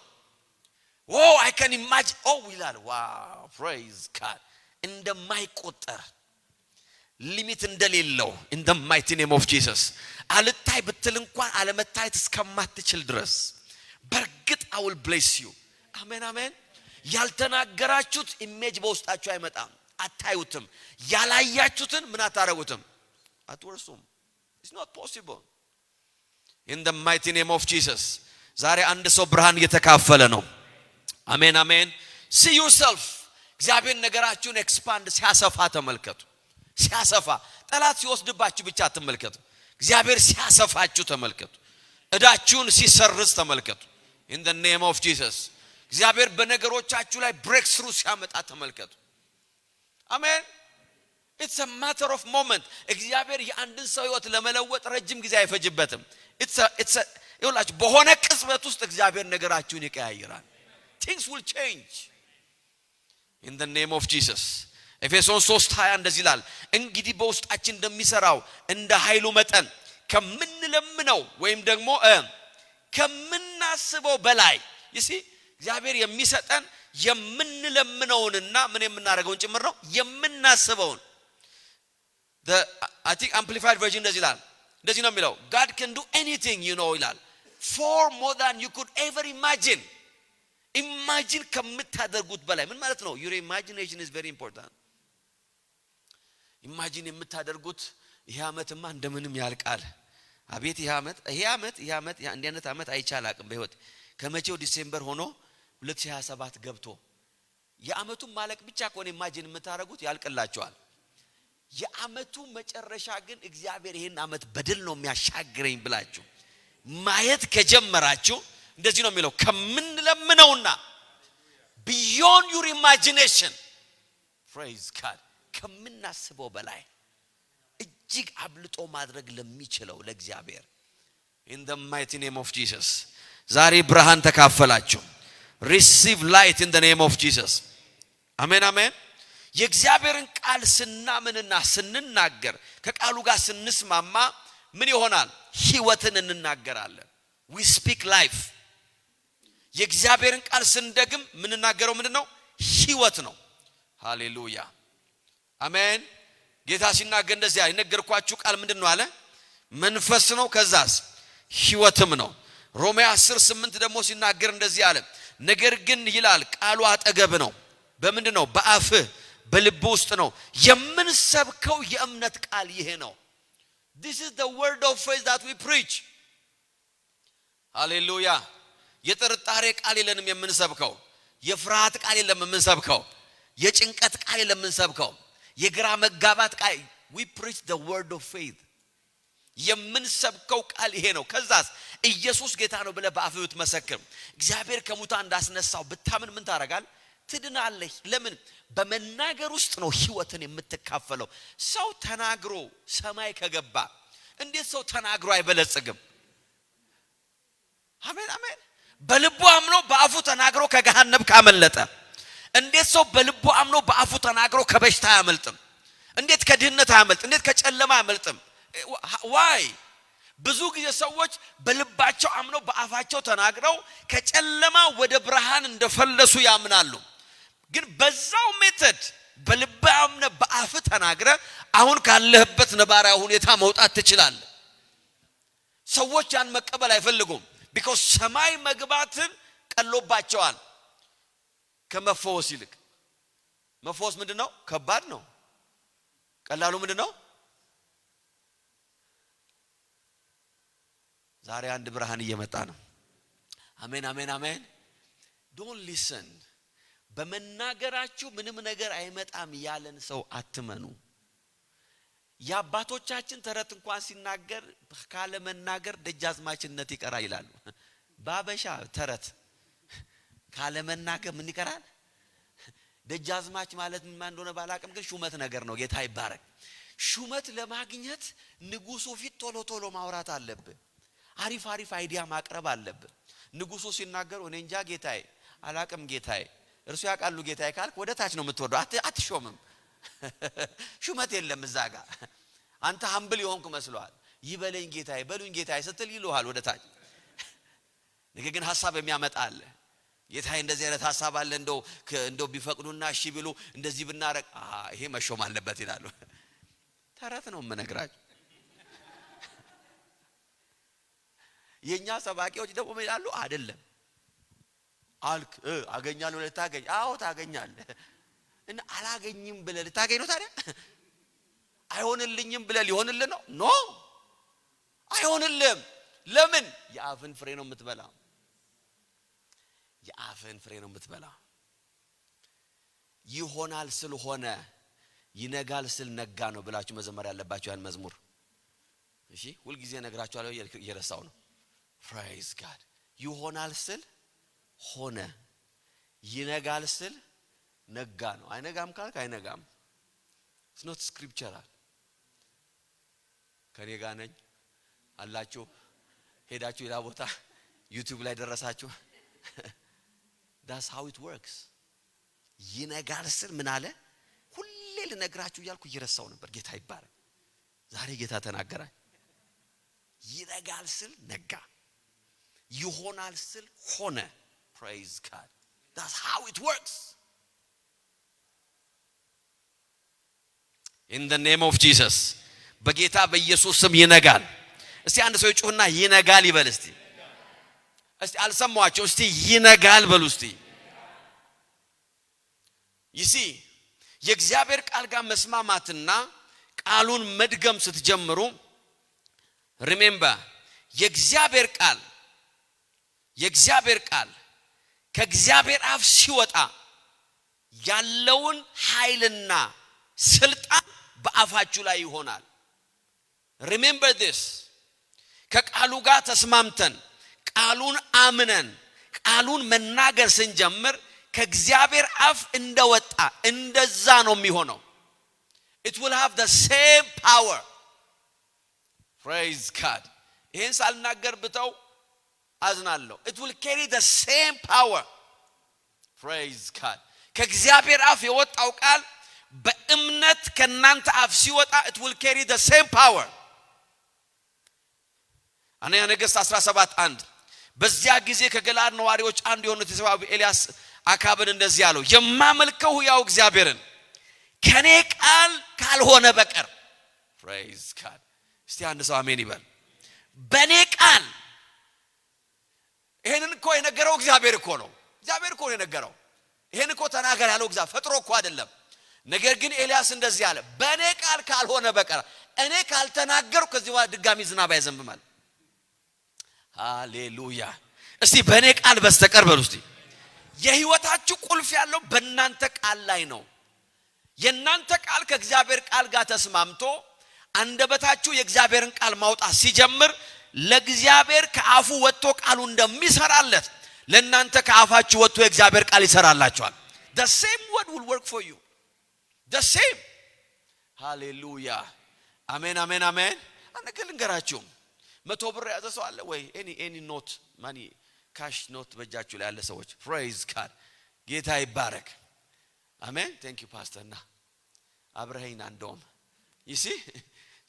I can imagine ይላል wow praise God እንደማይቆጠር ሊሚት እንደሌለው in the mighty name of Jesus አልታይ ብትል እንኳን አለመታየት እስከማትችል ድረስ በርግጥ I will bless you አሜን አሜን ያልተናገራችሁት ኢሜጅ በውስጣችሁ አይመጣም አታዩትም ያላያችሁትን ምን አታረጉትም አትወርሱም it's not possible in the mighty name of Jesus ዛሬ አንድ ሰው ብርሃን እየተካፈለ ነው አሜን አሜን see yourself እግዚአብሔር ነገራችሁን ኤክስፓንድ ሲያሰፋ ተመልከቱ ሲያሰፋ ጠላት ሲወስድባችሁ ብቻ አትመልከቱ እግዚአብሔር ሲያሰፋችሁ ተመልከቱ እዳችሁን ሲሰርዝ ተመልከቱ in the name of Jesus እግዚአብሔር በነገሮቻችሁ ላይ ብሬክ ስሩ ሲያመጣ ተመልከቱ አሜን it's a matter of moment እግዚአብሔር የአንድን ሰው ህይወት ለመለወጥ ረጅም ጊዜ አይፈጅበትም it's ይኸውላችሁ በሆነ ቅጽበት ውስጥ እግዚአብሔር ነገራችሁን ይቀያይራል things will change in the name of Jesus ኤፌሶን 3:20 እንደዚህ ይላል እንግዲህ በውስጣችን እንደሚሰራው እንደ ኃይሉ መጠን ከምንለምነው ወይም ደግሞ ከምናስበው በላይ you እግዚአብሔር የሚሰጠን የምንለምነውንና ምን የምናደርገውን ጭምር ነው የምናስበውን I think amplified version እንደዚህ ይላል እንደዚህ ነው የሚለው God can do anything ይላል far more than you could ever imagine ከምታደርጉት በላይ ምን ማለት ነው your imagination is very important imagine የምታደርጉት ይሄ አመትማ እንደምንም ያልቃል አቤት ይሄ አመት አንድ አመት አይቻላቅም በህይወት ከመቼው ዲሴምበር ሆኖ 2027 ገብቶ የአመቱን ማለቅ ብቻ ኮን ኢማጂን የምታረጉት ያልቅላችኋል የአመቱ መጨረሻ ግን እግዚአብሔር ይሄን አመት በድል ነው የሚያሻግረኝ ብላችሁ ማየት ከጀመራችሁ እንደዚህ ነው የሚለው ከምንለምነውና beyond your imagination praise God ከምናስበው በላይ እጅግ አብልጦ ማድረግ ለሚችለው ለእግዚአብሔር in the mighty name of Jesus ዛሬ ብርሃን ተካፈላችሁ receive light in the name of Jesus አሜን አሜን የእግዚአብሔርን ቃል ስናምንና ስንናገር ከቃሉ ጋር ስንስማማ ምን ይሆናል ህይወትን እንናገራለን we speak life የእግዚአብሔርን ቃል ስንደግም ምንናገረው ምንድነው ሕይወት ነው ሃሌሉያ አሜን ጌታ ሲናገር እንደዚህ አይነገርኳችሁ ቃል ምንድነው አለ መንፈስ ነው ከዛስ ሕይወትም ነው ሮሜ 10:8 ደግሞ ሲናገር እንደዚህ አለ ነገር ግን ይላል ቃሉ አጠገብ ነው በምንድነው በአፍ በልብ ውስጥ ነው የምንሰብከው የእምነት ቃል ይሄ ነው this is the word of faith that we preach ሃሌሉያ የጥርጣሬ ቃል የለንም የምንሰብከው የፍርሃት ቃል የለም የምንሰብከው የጭንቀት ቃል የለም የምንሰብከው የግራ መጋባት ቃል we preach the word of faith የምንሰብከው ቃል ይሄ ነው ከዛስ ኢየሱስ ጌታ ነው ብለ በአፍ ብትመሰክር እግዚአብሔር ከሙታን እንዳስነሳው ብታምን ምን ታረጋል ትድናለህ ለምን በመናገር ውስጥ ነው ሕይወትን የምትካፈለው ሰው ተናግሮ ሰማይ ከገባ እንዴት ሰው ተናግሮ አይበለጽግም አሜን አሜን በልቡ አምኖ በአፉ ተናግሮ ከገሃነም ካመለጠ እንዴት ሰው በልቡ አምኖ በአፉ ተናግሮ ከበሽታ ያመልጥም እንዴት ከድህነት ያመልጥ እንዴት ከጨለማ ያመልጥም why ብዙ ጊዜ ሰዎች በልባቸው አምኖ በአፋቸው ተናግረው ከጨለማ ወደ ብርሃን እንደፈለሱ ያምናሉ ግን በዛው ሜተድ በልብ አምነ በአፍ ተናግረ አሁን ካለህበት ነባራዊ ሁኔታ መውጣት ትችላለህ ሰዎች ያን መቀበል አይፈልጉም because ሰማይ መግባትን ቀሎባቸዋል ከመፈወስ ይልቅ መፈወስ ምንድነው ከባድ ነው ቀላሉ ምንድነው ዛሬ አንድ ብርሃን እየመጣ ነው አሜን አሜን አሜን don't listen በመናገራችሁ ምንም ነገር አይመጣም ያለን ሰው አትመኑ ያባቶቻችን ተረት እንኳን ሲናገር ካለ መናገር ደጃዝማችነት ይቀራል ይላሉ ባበሻ ተረት ካለ መናገር ምን ይቀራል ደጃዝማች ማለት ምን እንደሆነ ባላቅም ግን ሹመት ነገር ነው ጌታ ይባረክ ሹመት ለማግኘት ንጉሱ ፊት ቶሎ ቶሎ ማውራት አለበት አሪፍ አሪፍ አይዲያ ማቅረብ አለበት ንጉሱ ሲናገር እኔ እንጃ ጌታዬ አላቅም ጌታዬ እርሱ ያቃሉ ጌታዬ ካልክ ወደ ታች ነው የምትወርደው አትሾምም ሹመት የለም እዛ ጋር አንተ humble ይሆንኩ መስሏል ይበለኝ ጌታዬ በሉኝ ጌታዬ ስትል ይሉሃል ወደ ታች ነገር ግን ሐሳብ የሚያመጣ አለ ጌታዬ እንደዚህ አይነት ሐሳብ አለ እንደው ቢፈቅዱና እሺ ቢሉ እንደዚህ ብናረግ ይሄ መሾም አለበት ይላሉ ተረት ነው የምነግራችሁ የኛ ሰባቂዎች ደግሞ ይላሉ አይደለም አልክ አገኛለሁ ለታገኝ አዎ ታገኛለህ እና አላገኝም ብለ ልታገኝ ነው ታዲያ አይሆንልኝም ብለ ሊሆንልህ ነው ኖ አይሆንልም ለምን የአፍን ፍሬ ነው የምትበላው የአፍን ፍሬ ነው የምትበላው ይሆናል ስለሆነ ይነጋል ስል ነጋ ነው ብላችሁ መዘመር ያለባችሁ ያን መዝሙር እሺ ሁሉ ጊዜ ነግራችኋለሁ እየረሳው ነው praise god ይሆናል ስል ሆነ ይነጋል ስል ነጋ ነው አይነጋም ካልክ አይነጋም it's not scriptural ከኔ ጋር ነኝ አላችሁ ሄዳችሁ ሌላ ቦታ ዩቲዩብ ላይ ደረሳችሁ that's how it works ይነጋል ስል ምን አለ ሁሌ ልነግራችሁ እያልኩ እየረሳው ነበር ጌታ ይባረክ ዛሬ ጌታ ተናገራኝ ይነጋል ስል ነጋ ይሆናል ስል ሆነ praise god that's how it works in the name of jesus በጌታ በኢየሱስ ስም ይነጋል እስቲ አንድ ሰው ይጩህና ይነጋል ይበል እስቲ አልሰማዋቸው እስቲ ይነጋል በሉ እስቲ ይሲ የእግዚአብሔር ቃል ጋር መስማማትና ቃሉን መድገም ስትጀምሩ remember የእግዚአብሔር ቃል ከእግዚአብሔር አፍ ሲወጣ ያለውን ኃይልና ስልጣን በአፋችሁ ላይ ይሆናል remember this ከቃሉ ጋር ተስማምተን ቃሉን አምነን ቃሉን መናገር ስንጀምር ከእግዚአብሔር አፍ እንደወጣ እንደዛ ነው የሚሆነው it will have the same power praise god ይሄን ሳልናገር ብተው አዝናለሁ it will carry the same power praise god ከእግዚአብሔር አፍ የወጣው ቃል በእምነት ከናንተ አፍ ሲወጣ it will carry the same power አንደኛ ነገሥት 17:1 በዚያ ጊዜ ከገላድ ነዋሪዎች አንዱ የሆኑት የሰብአዊ ኤልያስ አካብን እንደዚህ ያለው የማመልከው ያው እግዚአብሔርን ከኔ ቃል ካልሆነ በቀር praise God እስቲ አንድ ሰው አሜን ይበል በኔ ቃል ይሄንን እኮ የነገረው እግዚአብሔር እኮ ነው የነገረው ይሄን እኮ ተናገር ያለው እግዚአብሔር ፈጥሮ እኮ አይደለም ነገር ግን ኤልያስ እንደዚህ ያለ በኔ ቃል ካልሆነ በቀር እኔ ካልተናገርኩ ከዚህ በኋላ ድጋሚ ዝናብ አይዘንብም ሃሌሉያ እስቲ በኔ ቃል በስተቀር በሉ እስቲ የህይወታችሁ ቁልፍ ያለው በእናንተ ቃል ላይ ነው የእናንተ ቃል ከእግዚአብሔር ቃል ጋር ተስማምቶ አንደበታችሁ የእግዚአብሔርን ቃል ማውጣት ሲጀምር ለእግዚአብሔር ከአፉ ወጥቶ ቃሉ እንደሚሰራለት ለእናንተ ከአፋችሁ ወጥቶ የእግዚአብሔር ቃል ይሰራላችኋል the same word will work for you the same hallelujah amen amen amen አንገልንገራችሁ 100 ብር ያዘ ሰው አለ ወይ any note money cash note በእጃችሁ ላይ ያለ ሰዎች praise God ጌታ ይባረክ አሜን thank you pastor ና አብረኸኝ አንዶም you see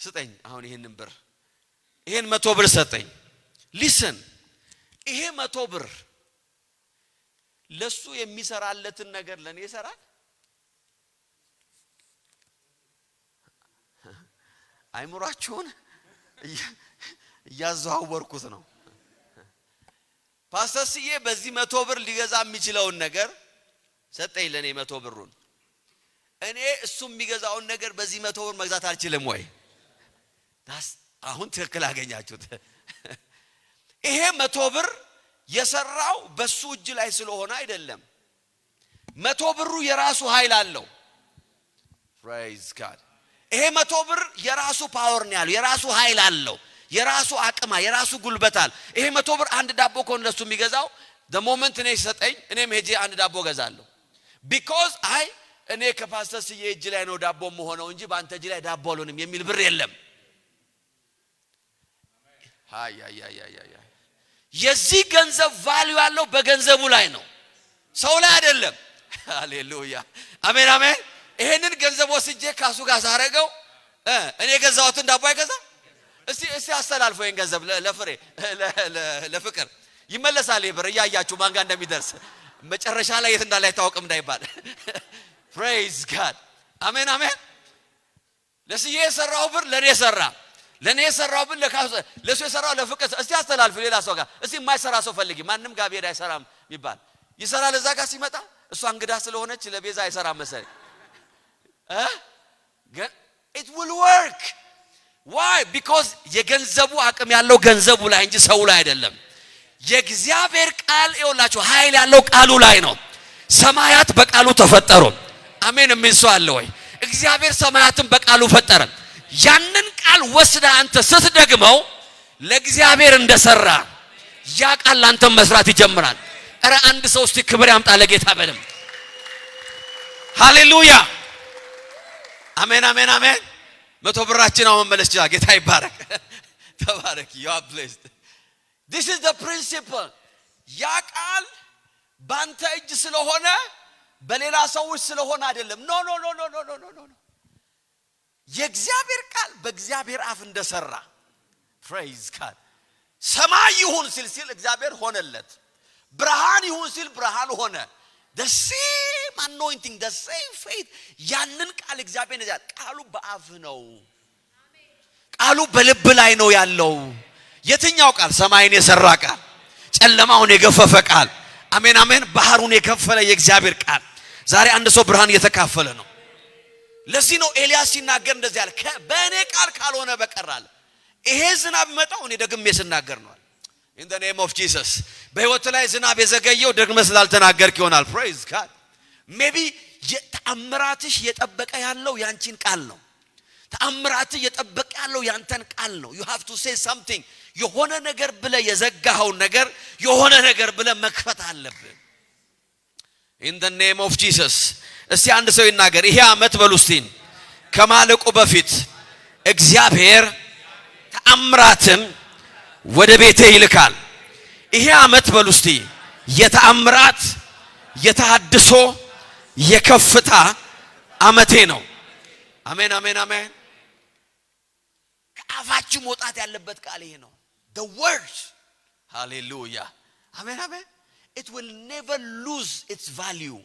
ስጠኝ አሁን ይሄንን ብር ይሄን 100 ብር ሰጠኝ listen ይሄ 100 ብር ለሱ የሚሰራለትን ነገር ለኔ ይሰራል አይምራችሁን ያዛወርኩት ነው ፓስተርዬ በዚህ 100 ብር ሊገዛ የሚችለውን ነገር ሰጠኝ ለኔ 100 ብሩን እኔ እሱም የሚገዛውን ነገር በዚህ 100 ብር መግዛት አልችልም ወይ አሁን ትክክል አገኛችሁት ይሄ 100 ብር የሰራው በሱ እጅ ላይ ስለሆነ አይደለም 100 ብሩ የራሱ ኃይል አለው praise God ይሄ 100 ብር የራሱ ፓወር ነው ያለው የራሱ ኃይል አለው የራሱ አቅማ የራሱ ጉልበታል ይሄ 100 ብር አንድ ዳቦ ኮን ለሱ የሚገዛው the moment እኔ ሰጠኝ እኔም ሄጄ አንድ ዳቦ ገዛለሁ because እኔ ከፓስተር ሲዬ እጅ ላይ ነው ዳቦ መሆነው እንጂ ባንተ እጅ ላይ ዳቦ አልሆንም የሚል ብር የለም ሃያ የዚህ ገንዘብ ቫልዩ ያለው በገንዘቡ ላይ ነው ሰው ላይ አይደለም ሃሌሉያ አሜን አሜን ይሄንን ገንዘብ ወስጄ ካሱ ጋር ሳረገው እኔ ገዛሁትን ዳቦ አይገዛ እስቲ አስተላልፈው ይሄን ገንዘብ ለፍሬ ለፍቅር ይመለሳል ይብር ያያያችሁ ማን ጋር እንደሚደርስ መጨረሻ ላይ የት እንዳለ አይታወቅም እንዳይባል praise God አሜን አሜን ለሲዬ የሰራው ብር ለኔ የሰራው ብር ለሱ የሰራው ለፍቅር እስቲ አስተላልፍ ሌላ ሰው ጋር እስቲ የማይሰራ ሰው ፈልጊ ማንንም ጋር ቢሄድ አይሰራም ይባል ይሰራል እዛ ጋር ሲመጣ እሷ እንግዳ ስለሆነች ለቤዛ አይሰራም መሰለኝ ግን it will work why because የገንዘቡ አቅም ያለው ገንዘቡ ላይ እንጂ ሰው ላይ አይደለም የእግዚአብሔር ቃል ይወላችሁ ኃይል ያለው ቃሉ ላይ ነው ሰማያት በቃሉ ተፈጠሩ አሜን የሚንሰው አለ ወይ እግዚአብሔር ሰማያትን በቃሉ ፈጠረ ያንን ቃል ወስደ አንተ ስትደግመው ለእግዚአብሔር እንደሰራ ያ ቃል አንተ መስራት ይጀምራል አረ አንድ ሰው እስቲ ክብር ያምጣ ለጌታ በለም ሃሌሉያ አሜን አሜን አሜን 100 ብራችን አሁን መመለስ ይችላል ጌታ ይባረክ ተባረክ you are blessed this is the principle ያ ቃል ባንተ እጅ ስለሆነ በሌላ ሰዎች ስለሆነ አይደለም ኖ ኖ ኖ ኖ ኖ ኖ ኖ ኖ የእግዚአብሔር ቃል በእግዚአብሔር አፍ እንደሰራ praise God ሰማይ ይሁን ሲል እግዚአብሔር ሆነለት ብርሃን ይሁን ሲል ብርሃን ሆነ the same anointing the same faith ያንን ቃል እግዚአብሔር ያዛል ቃሉ በአፍ ነው ቃሉ በልብ ላይ ነው ያለው የትኛው ቃል ሰማይን የሰራ ቃል ጨለማውን የገፈፈ ቃል አሜን አሜን ባህሩን የከፈለ የእግዚአብሔር ቃል ዛሬ አንድ ሰው ብርሃን እየተካፈለ ነው ለዚህ ነው ኤልያስ ሲናገር እንደዚህ ያለ በእኔ ቃል ካልሆነ በቀራል ይሄ ዝናብ መጣው እኔ ደግሜ ስናገር ነው in the name of Jesus በህይወት ላይ ዝናብ የዘገየው ደግመህ ስላልተናገርክ ይሆናል praise God maybe ተአምራትሽ የጠበቀ ያለው ያንቺን ቃል ነው ተአምራት የጠበቀ ያለው ያንተን ቃል ነው you have to say something የሆነ ነገር ብለ የዘጋኸው ነገር የሆነ ነገር ብለ መክፈት አለብህ in the name of Jesus እስቲ አንድ ሰው ይናገር ይሄ አመት በሉስቲን ከማለቁ በፊት እግዚአብሔር ተአምራትን ወደ ቤቴ ይልካል ይሄ አመት በሉስቲ የተአምራት የተሐድሶ የከፍታ አመቴ ነው አሜን አሜን አሜን ከአፋችሁ መውጣት ያለበት ቃል ይሄ ነው the word hallelujah አሜን አሜን it will never lose its value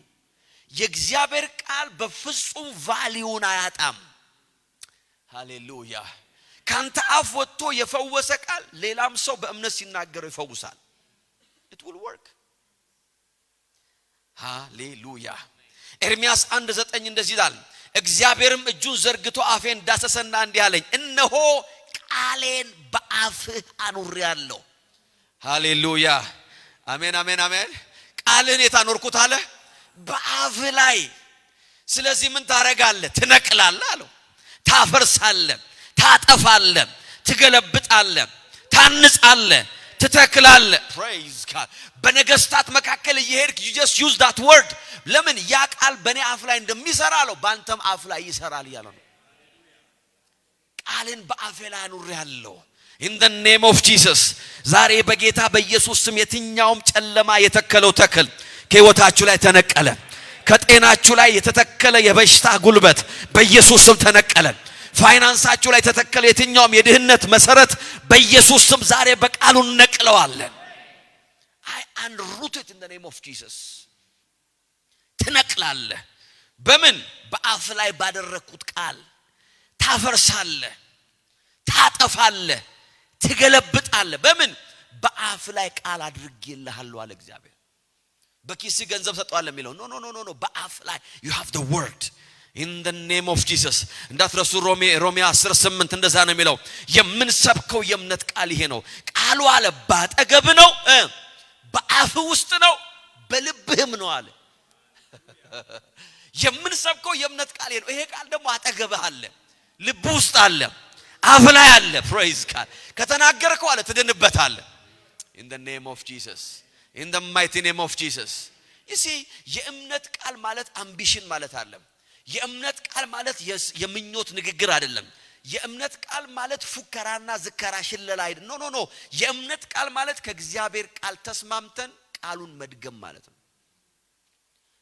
የእግዚአብሔር ቃል በፍጹም ቫልዩን አያጣም ሃሌሉያ ካንተ አፍ ወጥቶ የፈወሰ ቃል ሌላም ሰው በእምነት ሲናገረው ይፈውሳል it will work ሃሌሉያ ኤርምያስ 1:9 እንደዚህ ይላል እግዚአብሔርም እጁን ዘርግቶ አፌን ዳሰሰና እንዲህ አለኝ እነሆ ቃሌን በአፍህ አኑሬአለሁ ሃሌሉያ አሜን አሜን አሜን ቃልን የታኖርኩት አለ በአፍ ላይ ስለዚህ ምን ታረጋለህ ትነቅላለህ አለው ታፈርሳለህ ታጠፋለህ ትገለብጣለህ ታንጻለህ ትተክላለህ praise God በነገስታት መካከል እየሄድክ you just use that word ለምን ያ ቃል በኔ አፍ ላይ እንደሚሰራ አለው ባንተም አፍ ላይ ይሰራል ያለው ቃልን በአፌ ላይ አኑሬአለሁ in the name of Jesus ዛሬ በጌታ በኢየሱስ ስም የትኛውም ጨለማ የተከለው ተክል ከህይወታችሁ ላይ ተነቀለ ከጤናችሁ ላይ የተተከለ የበሽታ ጉልበት በኢየሱስ ስም ተነቀለ ፋይናንሳችሁ ላይ የተተከለ የትኛውም የድህነት መሰረት በኢየሱስ ስም ዛሬ በቃሉ ነቅለዋለን I unroot it in the name of Jesus ትነቅላለህ በምን በአፍ ላይ ባደረኩት ቃል ታፈርሳለህ ታጠፋለህ ትገለብጣለህ በምን በአፍ ላይ ቃል አድርጌልሃለሁ አለ እግዚአብሔር በኪስ ገንዘብ ሰጠዋል የሚለው ኖ በአፍ ላይ you have the word in the name of Jesus እንዳትረሱ ሮሜ 10:8 እንደዛ ነው የሚለው የምንሰብከው የእምነት ቃል ይሄ ነው ቃሉ አለ ባጠገብ ነው በአፍ ውስጥ ነው በልብህም ነው አለ የምንሰብከው የእምነት ቃል ይሄ ነው ይሄ ቃል ደግሞ አጠገብህ አለ ልብ ውስጥ አለ አፍ ላይ አለ praise God ከተናገርከው አለ ትድንበታለህ in the name of Jesus in the mighty name of Jesus you see የእምነት ቃል ማለት ambition ማለት አይደለም የእምነት ቃል ማለት የምኞት ንግግር አይደለም የእምነት ቃል ማለት ፉከራና ዝከራ ሽለላ አይደለም ኖ የእምነት ቃል ማለት ከእግዚአብሔር ቃል ተስማምተን ቃሉን መድገም ማለት ነው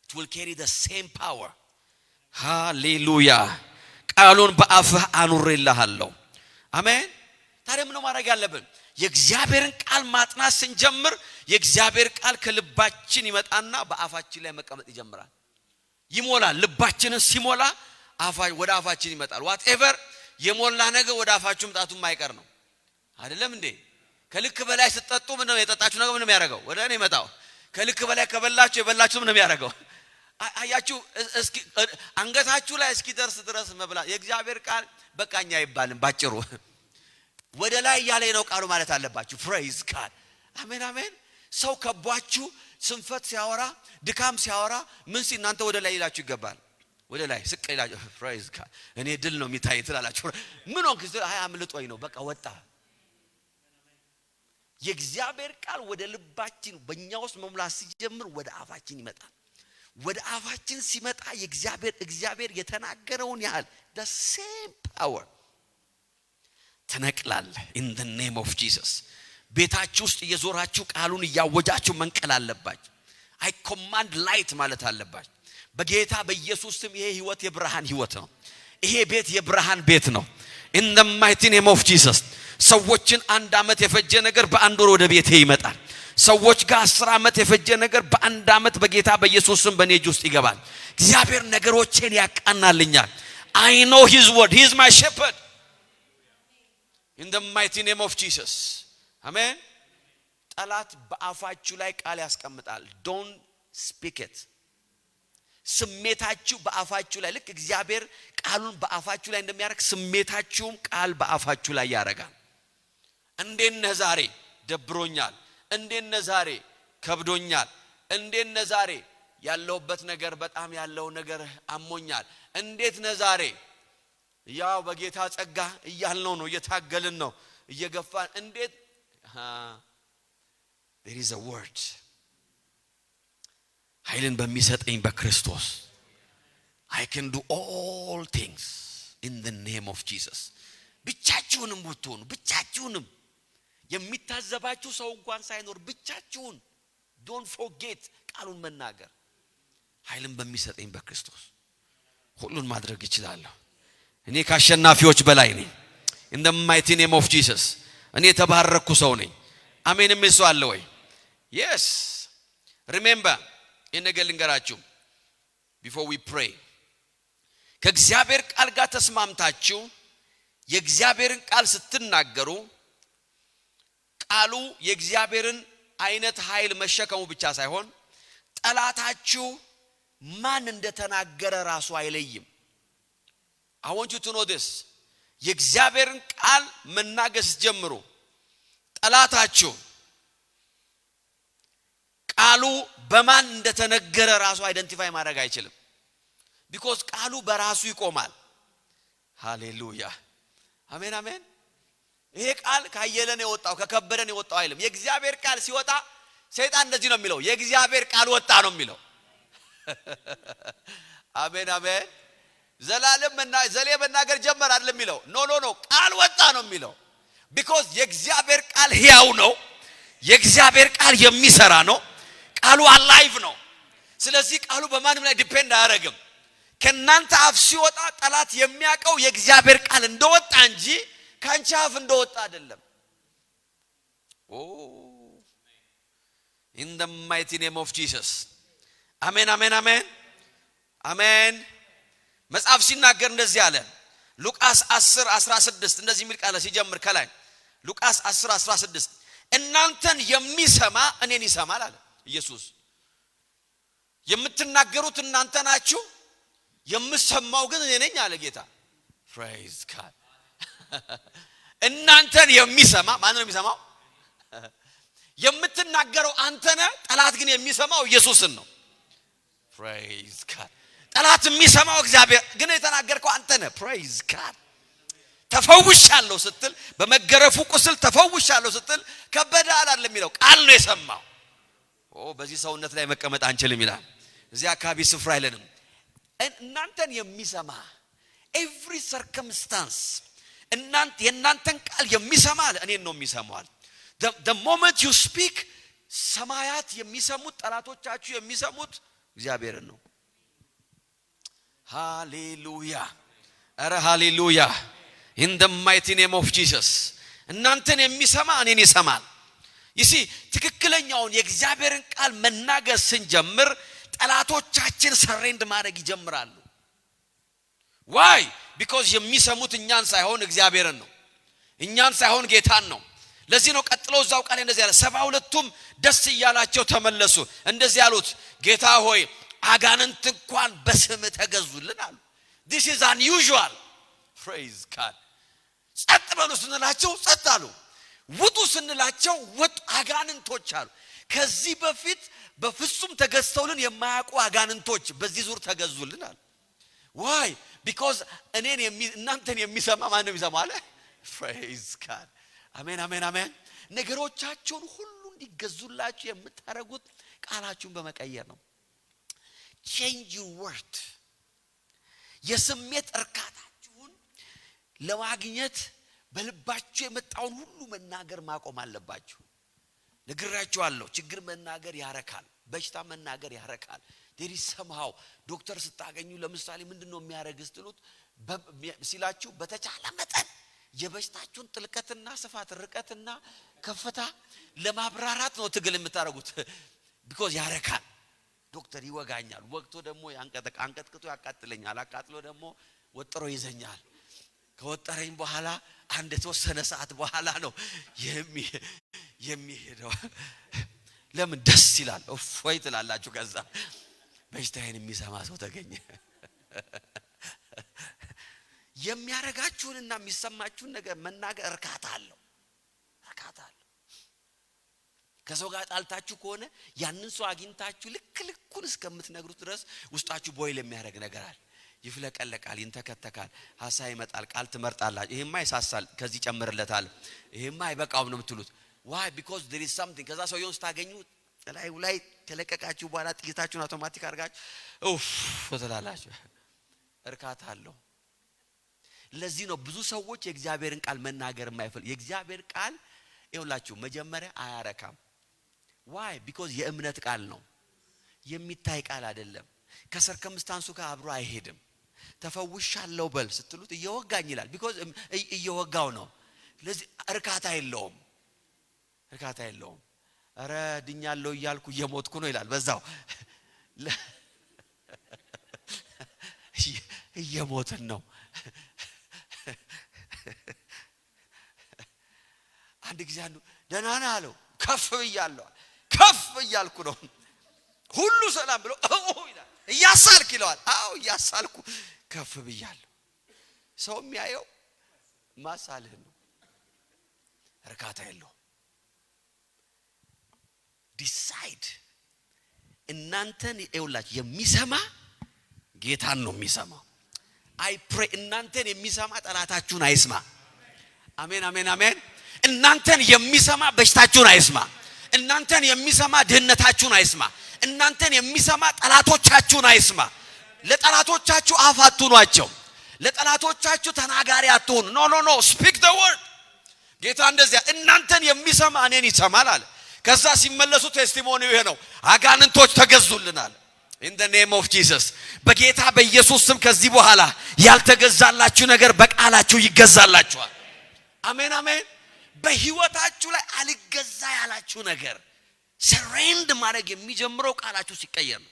it will carry the same power hallelujah ቃሉን በአፍህ አኑሬልሃለሁ አሜን ታዲያ ምን ማድረግ ያለብን የእግዚአብሔርን ቃል ማጥናት ስንጀምር የእግዚአብሔር ቃል ከልባችን ይመጣና በአፋችን ላይ መቀመጥ ይጀምራል ይሞላል ልባችንን ሲሞላ ወደ አፋችን ይመጣል whatever የሞላ ነገር ወደ አፋችሁ መጣቱ የማይቀር ነው አይደለም እንዴ ከልክ በላይ ስትጠጡ ምን ነው የጠጣችሁ ነገር ምን ነው የሚያደርገው ወደ እኔ መጣው ከልክ በላይ ከበላችሁ የበላችሁ ምን ነው የሚያደርገው አያችሁ እስኪ አንገታችሁ ላይ እስኪ ደርስ ድረስ መብላት የእግዚአብሔር ቃል በቃኛ አይባልም ባጭሩ ወደ ላይ ያለ ነው ቃሉ ማለት አለባችሁ praise God አሜን አሜን ሰው ከቧችሁ ስንፈት ሲያወራ ድካም ሲያወራ ምን ሲናንተ ወደ ላይ ይላችሁ ይገባል ወደ ላይ ስቅ ይላችሁ praise God እኔ ድል ነው የሚታይ ትላላችሁ ምን ሆንክ አይ አምልጦኝ ነው በቃ ወጣ የእግዚአብሔር ቃል ወደ ልባችን በእኛ ውስጥ መሙላት ሲጀምር ወደ አፋችን ይመጣል ወደ አፋችን ሲመጣ እግዚአብሔር የተናገረውን ያህል the same power ተነቅላለህ in the name of Jesus ቤታችሁ ውስጥ እየዞራችሁ ቃሉን እያወጃችሁ መንቀል አለባችሁ I command light ማለት አለባችሁ በጌታ በኢየሱስ ስም ይሄ ህይወት የብርሃን ህይወት ነው ይሄ ቤት የብርሃን ቤት ነው in the mighty name of Jesus ሰዎችን አንድ አመት የፈጀ ነገር በአንድ ወር ወደ ቤቴ ይመጣል ሰዎች ጋር 10 አመት የፈጀ ነገር በአንድ አመት በጌታ በኢየሱስ ስም በኔ እጅ ውስጥ ይገባል እግዚአብሔር ነገሮችን ያቃናልኛል I know his word he is my shepherd in the mighty name of Jesus amen ጠላት በአፋችሁ ላይ ቃል ያስቀምጣል don't speak it ስሜታችሁ በአፋችሁ ላይ ልክ እግዚአብሔር ቃሉን በአፋችሁ ላይ እንደሚያረግ ስሜታችሁም ቃል በአፋችሁ ላይ ያረጋል እንዴት ነህ ዛሬ ደብሮኛል እንዴት ነህ ዛሬ ከብዶኛል እንዴት ነህ ዛሬ ያለውበት ነገር በጣም ያለው ነገር አሞኛል እንዴት ነህ ዛሬ ያው በጌታ ጸጋ እያልነው ነው እየታገልን ነው እየገፋን እንዴት there is a word ኃይልን በሚሰጠኝ በክርስቶስ I can do all things in the name of Jesus ብቻችሁንም ብትሆኑ ብቻችሁንም የሚታዘባችሁ ሰው እንኳን ሳይኖር ብቻችሁን don't forget ቃሉን መናገር ኃይልን በሚሰጠኝ በክርስቶስ ሁሉን ማድረግ ይችላልሁ እኔ ካሸናፊዎች በላይ ነኝ in the mighty name of Jesus እኔ ተባረኩ ሰው ነኝ አሜን የሚሰው አለ ወይ yes remember in ነገር ልንገራችሁ before we pray ከእግዚአብሔር ቃል ጋር ተስማምታችሁ የእግዚአብሔርን ቃል ስትናገሩ ቃሉ የእግዚአብሔርን አይነት ኃይል መሸከሙ ብቻ ሳይሆን ጠላታችሁ ማን እንደተናገረ ራሱ አይለይም I want you to know this የእግዚአብሔርን ቃል መናገር ጀምሩ ጠላታችሁ ቃሉ በማን እንደተነገረ ራሱ አይደንቲፋይ ማድረግ አይችልም because ቃሉ በራሱ ይቆማል ሃሌሉያ አሜን አሜን ይሄ ቃል ካየለን የወጣው ከከበደን የወጣው አይልም የእግዚአብሔር ቃል ሲወጣ ሰይጣን እንደዚህ ነው የሚለው የእግዚአብሔር ቃል ወጣ ነው የሚለው አሜን አሜን ዘላለም ዘሌ መናገር ጀመር አይደለም የሚለው ኖ ቃል ወጣ ነው የሚለው because የእግዚአብሔር ቃል ሕያው ነው የእግዚአብሔር ቃል የሚሰራ ነው ቃሉ alive ነው ስለዚህ ቃሉ በማንም ላይ ዲፔንድ አያደርግም ከናንተ አፍ ሲወጣ ጠላት የሚያቀው የእግዚአብሔር ቃል እንደወጣ እንጂ ካንቺ አፍ እንደወጣ አይደለም in the mighty name of Jesus amen amen amen amen መጽሐፍ ሲናገር እንደዚህ አለ ሉቃስ 10:16 እንደዚህ የሚል ቃል ሲጀምር ከላይ ሉቃስ 10:16 እናንተን የሚሰማ እኔን ይሰማል አለ ኢየሱስ የምትናገሩት እናንተ ናችሁ የምሰማው ግን እኔ ነኝ አለ ጌታ praise God እናንተን የሚሰማ ማን ነው የሚሰማው የምትናገረው አንተ ነህ ጠላት ግን የሚሰማው ኢየሱስን ነው praise God ጠላት የሚሰማው እግዚአብሔር ግን የተናገርከው አንተ ነህ praise God ተፈውሻለሁ ስትል በመገረፉ ቁስል ተፈውሻለሁ ስትል ከበደ አይደለም የሚለው ቃል ነው የሰማው በዚህ ሰውነት ላይ መቀመጥ አንችልም ይላል እዚህ አካባቢ ስፍራ አይለንም እናንተን የሚሰማ every circumstance የእናንተን ቃል የሚሰማ እኔን ነው የሚሰማው the moment you speak ሰማያት የሚሰሙት ጠላቶቻችሁ የሚሰሙት እግዚአብሔርን ነው ሃሌሉያ አረ ሃሌሉያ in the mighty name of Jesus እናንተን የሚሰማ እኔን ይሰማል ይሲ ትክክለኛውን የእግዚአብሔርን ቃል መናገር ስንጀምር ጠላቶቻችን ሰሬንድ ማድረግ ይጀምራሉ why because የሚሰሙት እኛን ሳይሆን እግዚአብሔርን ነው እኛን ሳይሆን ጌታን ነው ለዚህ ነው ቀጥሎ እዛው ቃል እንደዚህ ያለ 72ቱም ደስ ይያላቸው ተመለሱ እንደዚህ ያሉት ጌታ ሆይ አጋንንት እንኳን በስም ተገዙልን አሉ this is unusual praise God ጸጥ በሉ ስንላቸው ጸጥ አሉ ውጡ ስንላቸው ወጥ አጋንንቶች አሉ ከዚህ በፊት በፍጹም ተገዝተውልን የማያውቁ አጋንንቶች በዚህ ዙር ተገዙልን አሉ why because እናንተን የሚሰማ ማን ነው የሚሰማው አለ praise God አሜን አሜን አሜን ነገሮቻችሁን ሁሉ እንዲገዙላችሁ የምታረጉት ቃላችሁን በመቀየር ነው change your word የስሜት እርካታችሁን ለማግኘት በልባችሁ የመጣውን ሁሉ መናገር ማቆም አለባችሁ ነግራችኋለሁ ችግር መናገር ያረካል በሽታ መናገር ያረካል there is somehow ዶክተር ስታገኙ ለምሳሌ ምንድነው የሚያረግስትሉት ሲላችሁ በተቻለ መጠን የበሽታችሁን ጥልቀትና ስፋት ርቀትና ከፍታ ለማብራራት ነው ትግል የምታረጉት because ያረካል ዶክተር ይወጋኛል ወቅቶ ደግሞ አንቀጥቅጦ ያቃጥለኛል አቃጥሎ ደግሞ ወጥሮ ይዘኛል ከወጠረኝ በኋላ አንድ ተወሰነ ሰዓት በኋላ ነው የሚሄደው ለምን ደስ ይላል ወይ ትላላችሁ ከዛ በሽታዬን የሚሰማ ሰው ተገኘ የሚያረጋችሁንና የሚሰማችሁን ነገር መናገር እርካታ አለው ከሰው ጋር ጣልታችሁ ከሆነ ያንን ሰው አግኝታችሁ ልኩን እስከምትነግሩት ድረስ ውስጣችሁ ቦይል የሚያረግ ነገር አለ ይፍለቀለቃል ይንተከተካል ሐሳብ ይመጣል ቃል ትመርጣላችሁ ይሄማ ይሳሳል ከዚህ ጨምርለታል ይሄማ አይበቃው ነው የምትሉት why because there is something ከዛ ሰው ይሁን ስታገኙ ላይ ተለቀቃችሁ በኋላ ጥቂታችሁን አውቶማቲክ አርጋችሁ ወተላላችሁ እርካታ አለው ለዚህ ነው ብዙ ሰዎች የእግዚአብሔርን ቃል መናገር የማይፈልጉ የእግዚአብሔር ቃል ይውላችሁ መጀመሪያ አያረካም why because የእምነት ቃል ነው የሚታይ ቃል አይደለም ከሰርከምስታንሱ ጋር አብሮ አይሄድም ተፈውሻለሁ በል ስትሉት እየወጋኝ ይላል because እየወጋው ነው ለዚህ እርካታ የለውም አረ ድኛለሁ እያልኩ እየሞትኩ ነው ይላል በዛው እየሞትን ነው አንድ ጊዜ አንዱ ደህና ነህ አለው ከፍ እያልኩ ነው ሁሉ ሰላም ብሎ ይላል እያሳልክ ይለዋል አዎ እያሳልኩ ከፍ ብያለሁ ሰው የሚያየው ማሳልህ ነው እርካታ የለውም ዲሳይድ እናንተን ይኸውላችሁ የሚሰማ ጌታን ነው የሚሰማው አይ ፕሬ እናንተን የሚሰማ ጠላታችሁን አይስማ አሜን አሜን አሜን እናንተን የሚሰማ በሽታችሁን አይስማ እናንተን የሚሰማ ድህነታችሁን አይስማ እናንተን የሚሰማ ጠላቶቻችሁን አይስማ ለጠላቶቻችሁ አፍ አትሁኗቸው ለጠላቶቻችሁ ተናጋሪ አትሁኑ ኖ ስፒክ ዘ ወርድ ጌታ እንደዚያ እናንተን የሚሰማ እኔን ይሰማል አለ ከዛ ሲመለሱ ቴስቲሞኒው ይሄ ነው አጋንንቶች ተገዙልናል in the name of Jesus በጌታ በኢየሱስ ስም ከዚህ በኋላ ያልተገዛላችሁ ነገር በቃላችሁ ይገዛላችኋል አሜን አሜን በህይወታችሁ ላይ አልገዛ ያላችሁ ነገር ሰሬንድ ማድረግ የሚጀምረው ቃላችሁ ሲቀየር ነው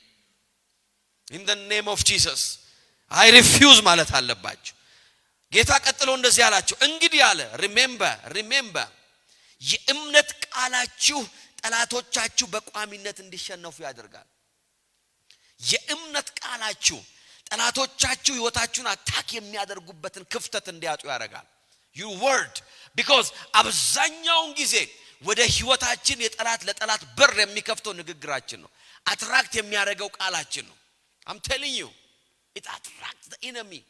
in the name of Jesus I refuse ማለት አለባችሁ ጌታ ቀጥሎ እንደዚህ ያላችሁ እንግዲህ አለ remember የእምነት ቃላችሁ ጠላቶቻችሁ በቋሚነት እንዲሸነፉ ያደርጋል የእምነት ቃላችሁ ጠላቶቻችሁ ህይወታችሁን አታክ የሚያደርጉበትን ክፍተት እንዲያጡ ያደርጋል your word because አብዛኛውን ጊዜ ወደ ህይወታችን ለጠላት በር የሚከፍተው ንግግራችን ነው አትራክት የሚያደርገው ቃላችን ነው I'm telling you it attracts the enemy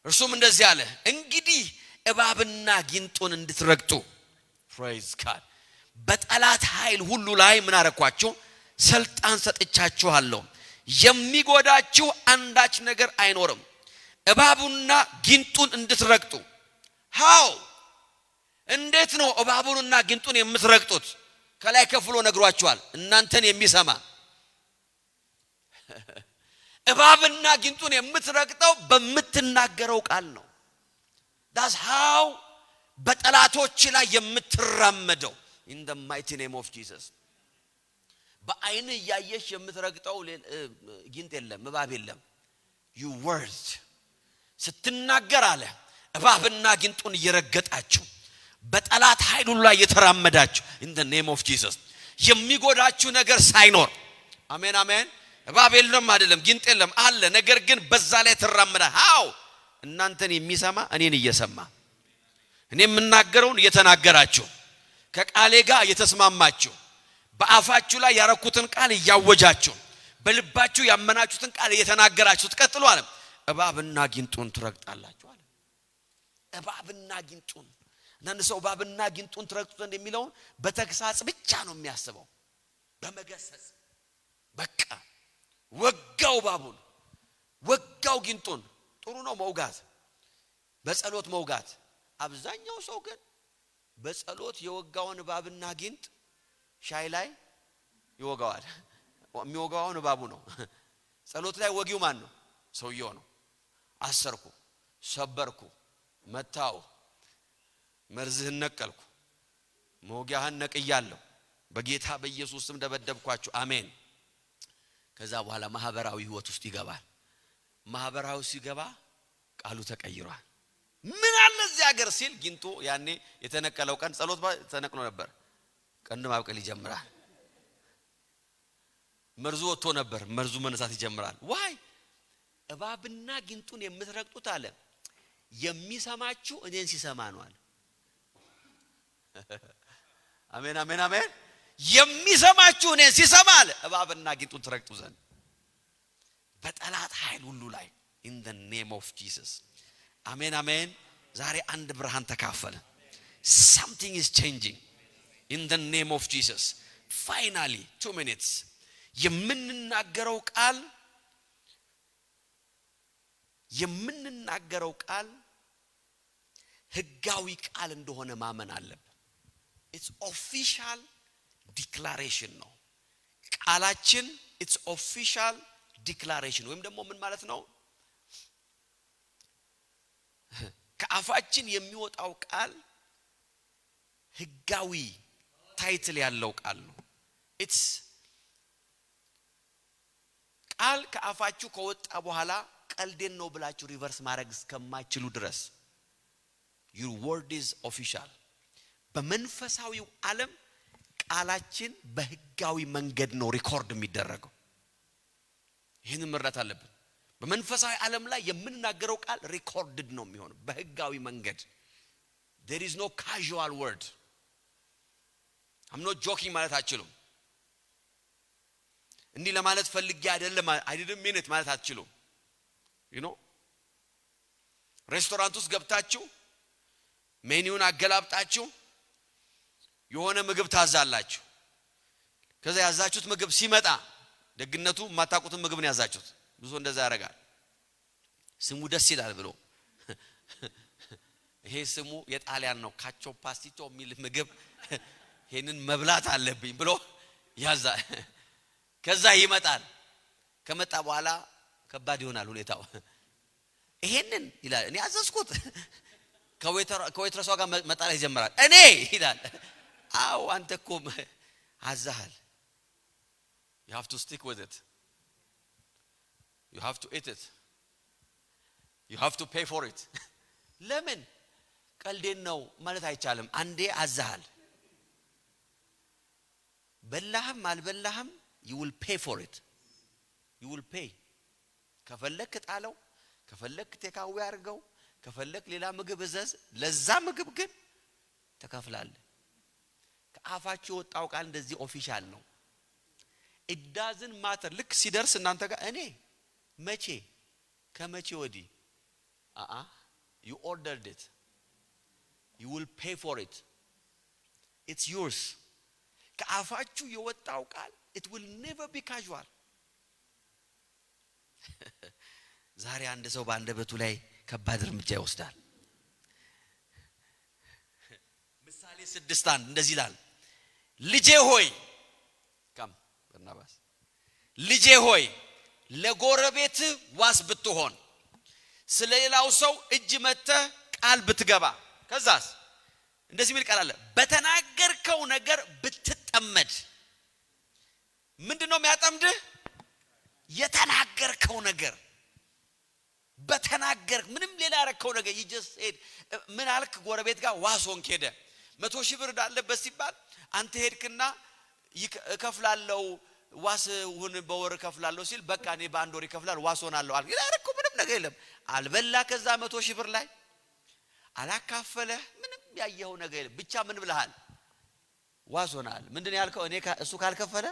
እርሱም እንደዚህ አለ እንግዲህ እባብና ጊንጡን እንድትረግጡ praise God በጠላት ኃይል ሁሉ ላይ ምን አረኳችሁ ስልጣን ሰጥቻችኋለሁ የሚጎዳችሁ አንዳች ነገር አይኖርም እባቡና ጊንጡን እንድትረግጡ how እንዴት ነው እባቡንና ጊንጡን የምትረግጡት ከላይ ከፍሎ ነግሯችኋል እናንተን የሚሰማ እባብና ጊንጡን የምትረግጠው በመትናገረው ቃል ነው that's how በጠላቶች ላይ የምትራመደው in the mighty name of Jesus በአይን ያየሽ የምትረግጠው ጊንጥ የለም እባብ የለም you word ስትናገር አለ እባብና ጊንጡን እየረገጣችሁ በጠላት ኃይል ሁሉ ላይ የተራመዳችሁ in the name of Jesus የሚጎዳችሁ ነገር ሳይኖር አሜን አሜን እባብ የለም አይደለም ጊንጥ የለም አለ ነገር ግን በዛ ላይ ተራመዳ how እናንተን የሚሰማ እኔን እየሰማ እኔ የምናገረውን እየተናገራችሁ ከቃሌ ጋር እየተስማማችሁ በአፋችሁ ላይ ያረኩትን ቃል እያወጃችሁ በልባችሁ ያመናችሁትን ቃል እየተናገራችሁ ተቀጥሉ አለ እባብና ጊንጡን ትረግጣላችሁ አለ እባብና ጊንጡን እናንተ ሰው እባብና ጊንጡን ትረግጡ እንደሚለው በተግሳጽ ብቻ ነው የሚያስበው በመገሰጽ በቃ ወጋው እባቡን ወጋው ጊንጡን ጥሩ ነው መውጋት በጸሎት መውጋት አብዛኛው ሰው ግን በጸሎት የወጋውን እባብና ጊንጥ ሻይ ላይ ይወጋዋል የሚወጋውን እባቡ ነው ጸሎት ላይ ወጊው ማን ነው ሰውየው ነው አሰርኩ ሰበርኩ መታው መርዝህን ነቀልኩ ሞጊያህን ነቅያለሁ በጌታ በኢየሱስ ስም ደበደብኳችሁ አሜን ከዛ በኋላ ማህበራዊ ህይወት ውስጥ ይገባል ማህበራዊ ሲገባ ቃሉ ተቀይሯል ምን አለ እዚህ ሀገር ሲል ጊንጡ ያኔ የተነቀለው ቀን ጸሎት ተነቅሎ ነበር ቀንድ ማብቀል ይጀምራል መርዙ ወጥቶ ነበር መርዙ መነሳት ይጀምራል ዋይ እባብና ጊንጡን የምትረግጡት አለ የሚሰማችሁ እኔን ሲሰማ ነው አለ አሜን አሜን አሜን የሚሰማችሁ እኔን ሲሰማ አለ እባብና ጊንጡን ትረግጡ ዘንድ በጠላት ኃይል ሁሉ ላይ in the name of Jesus አሜን አሜን ዛሬ አንድ ብርሃን ተካፈለ something is changing in the name of Jesus finally 2 minutes የምንናገረው ቃል ህጋዊ ቃል እንደሆነ ማመን አለበት it's official declaration ነው ቃላችን it's official declaration ወይም ደግሞ ምን ማለት ነው ከአፋችን የሚወጣው ቃል ህጋዊ ታይትል ያለው ቃል ነው። ኢትስ ቃል ከአፋችሁ ከወጣ በኋላ ቀልዴን ነው ብላችሁ ሪቨርስ ማድረግ እስከማይችሉ ድረስ your word is official። በመንፈሳዊው ዓለም ቃላችን በህጋዊ መንገድ ነው ሪኮርድ የሚደረገው። ይሄንን መረዳት አለብን። በመንፈሳዊ ዓለም ላይ የምንናገረው ቃል ሪኮርድድ ነው የሚሆነው በህጋዊ መንገድ። there is no casual word. I'm not joking ማለት አትችሉም። እንዲህ ለማለት ፈልጌ አይደለም I didn't mean it ማለት አትችሉም። you know ሬስቶራንት ውስጥ ገብታችሁ ሜኒውን አገላብጣችሁ የሆነ ምግብ ታዛላችሁ። ከዛ ያዛችሁት ምግብ ሲመጣ ደግነቱ ማታቁትን ምግብ ነው ያዛችሁት። ብዙ እንደዛ ያደርጋል። ስሙ ደስ ይላል ብሎ ይሄ ስሙ የጣሊያን ነው ካቾ ፓስቲቶ የሚል ምግብ ይሄንን መብላት አለብኝ ብሎ ያዛ። ከዛ ይመጣል። ከመጣ በኋላ ከባድ ይሆናል ሁኔታው። ይሄንን ይላል እኔ አዘዝኩት። ከዌትረሷ ጋር መጣላ ይጀምራል። እኔ ይላል አው አንተ እኮ አዛሃል። you have to stick with it. you have to eat it. you have to pay for it. ለምን ቀልዴን ነው ማለት አይቻልም። አንዴ አዛሃል በላህም አልበላህም you will pay for it. you will pay። ከፈለክ ጣለው ከፈለክ ተካው ያርገው ከፈለክ ሌላ ምግብ እዘዝ ለዛ ምግብ ግን ተከፍላለህ። ከአፋችሁ ወጣው ቃል እንደዚህ ኦፊሻል ነው። it doesn't matter ልክ ሲደርስ እናንተ ጋር እኔ መቼ ከመቼ ወዲህ you ordered it. you will pay for it. it's yours. ከአፋችሁ የወጣው ቃል it will never be casual። ዛሬ አንድ ሰው በአንደበቱ ላይ ከባድ እርምጃ ይወስዳል። ምሳሌ 6:1 እንደዚህ ይላል ልጄ ሆይ ካም በርናባስ ልጄ ሆይ ለጎረቤት ዋስ ብትሆን ስለሌላው ሰው እጅ መተህ ቃል ብትገባ ከዛስ እንደዚህ የሚል ቃል አለ በተናገርከው ነገር ብትጠመድ። ምንድነው የሚያጠምድህ? የተናገርከው ነገር በተናገር ምንም ሌላ ያረከው ነገር ይጀስ ምን አልክ? ጎረቤት ጋር ዋሶን ሄደ 100 ሺህ ብር እንዳለበት ሲባል አንተ ሄድክና ይከፍላለው ዋስውን በወር ከፍላለሁ ሲል በቃ እኔ በአንድ ወር ይከፍላል ዋሶናለሁ አልክ። ያረከው ምንም ነገር የለም። አልበላ ከዛ 100 ሺህ ብር ላይ አላካፈለ ምንም ያየው ነገር የለም። ብቻ ምን ብለሃል? ዋሶናል። ምንድነው ያልከው? እኔ እሱ ካልከፈለ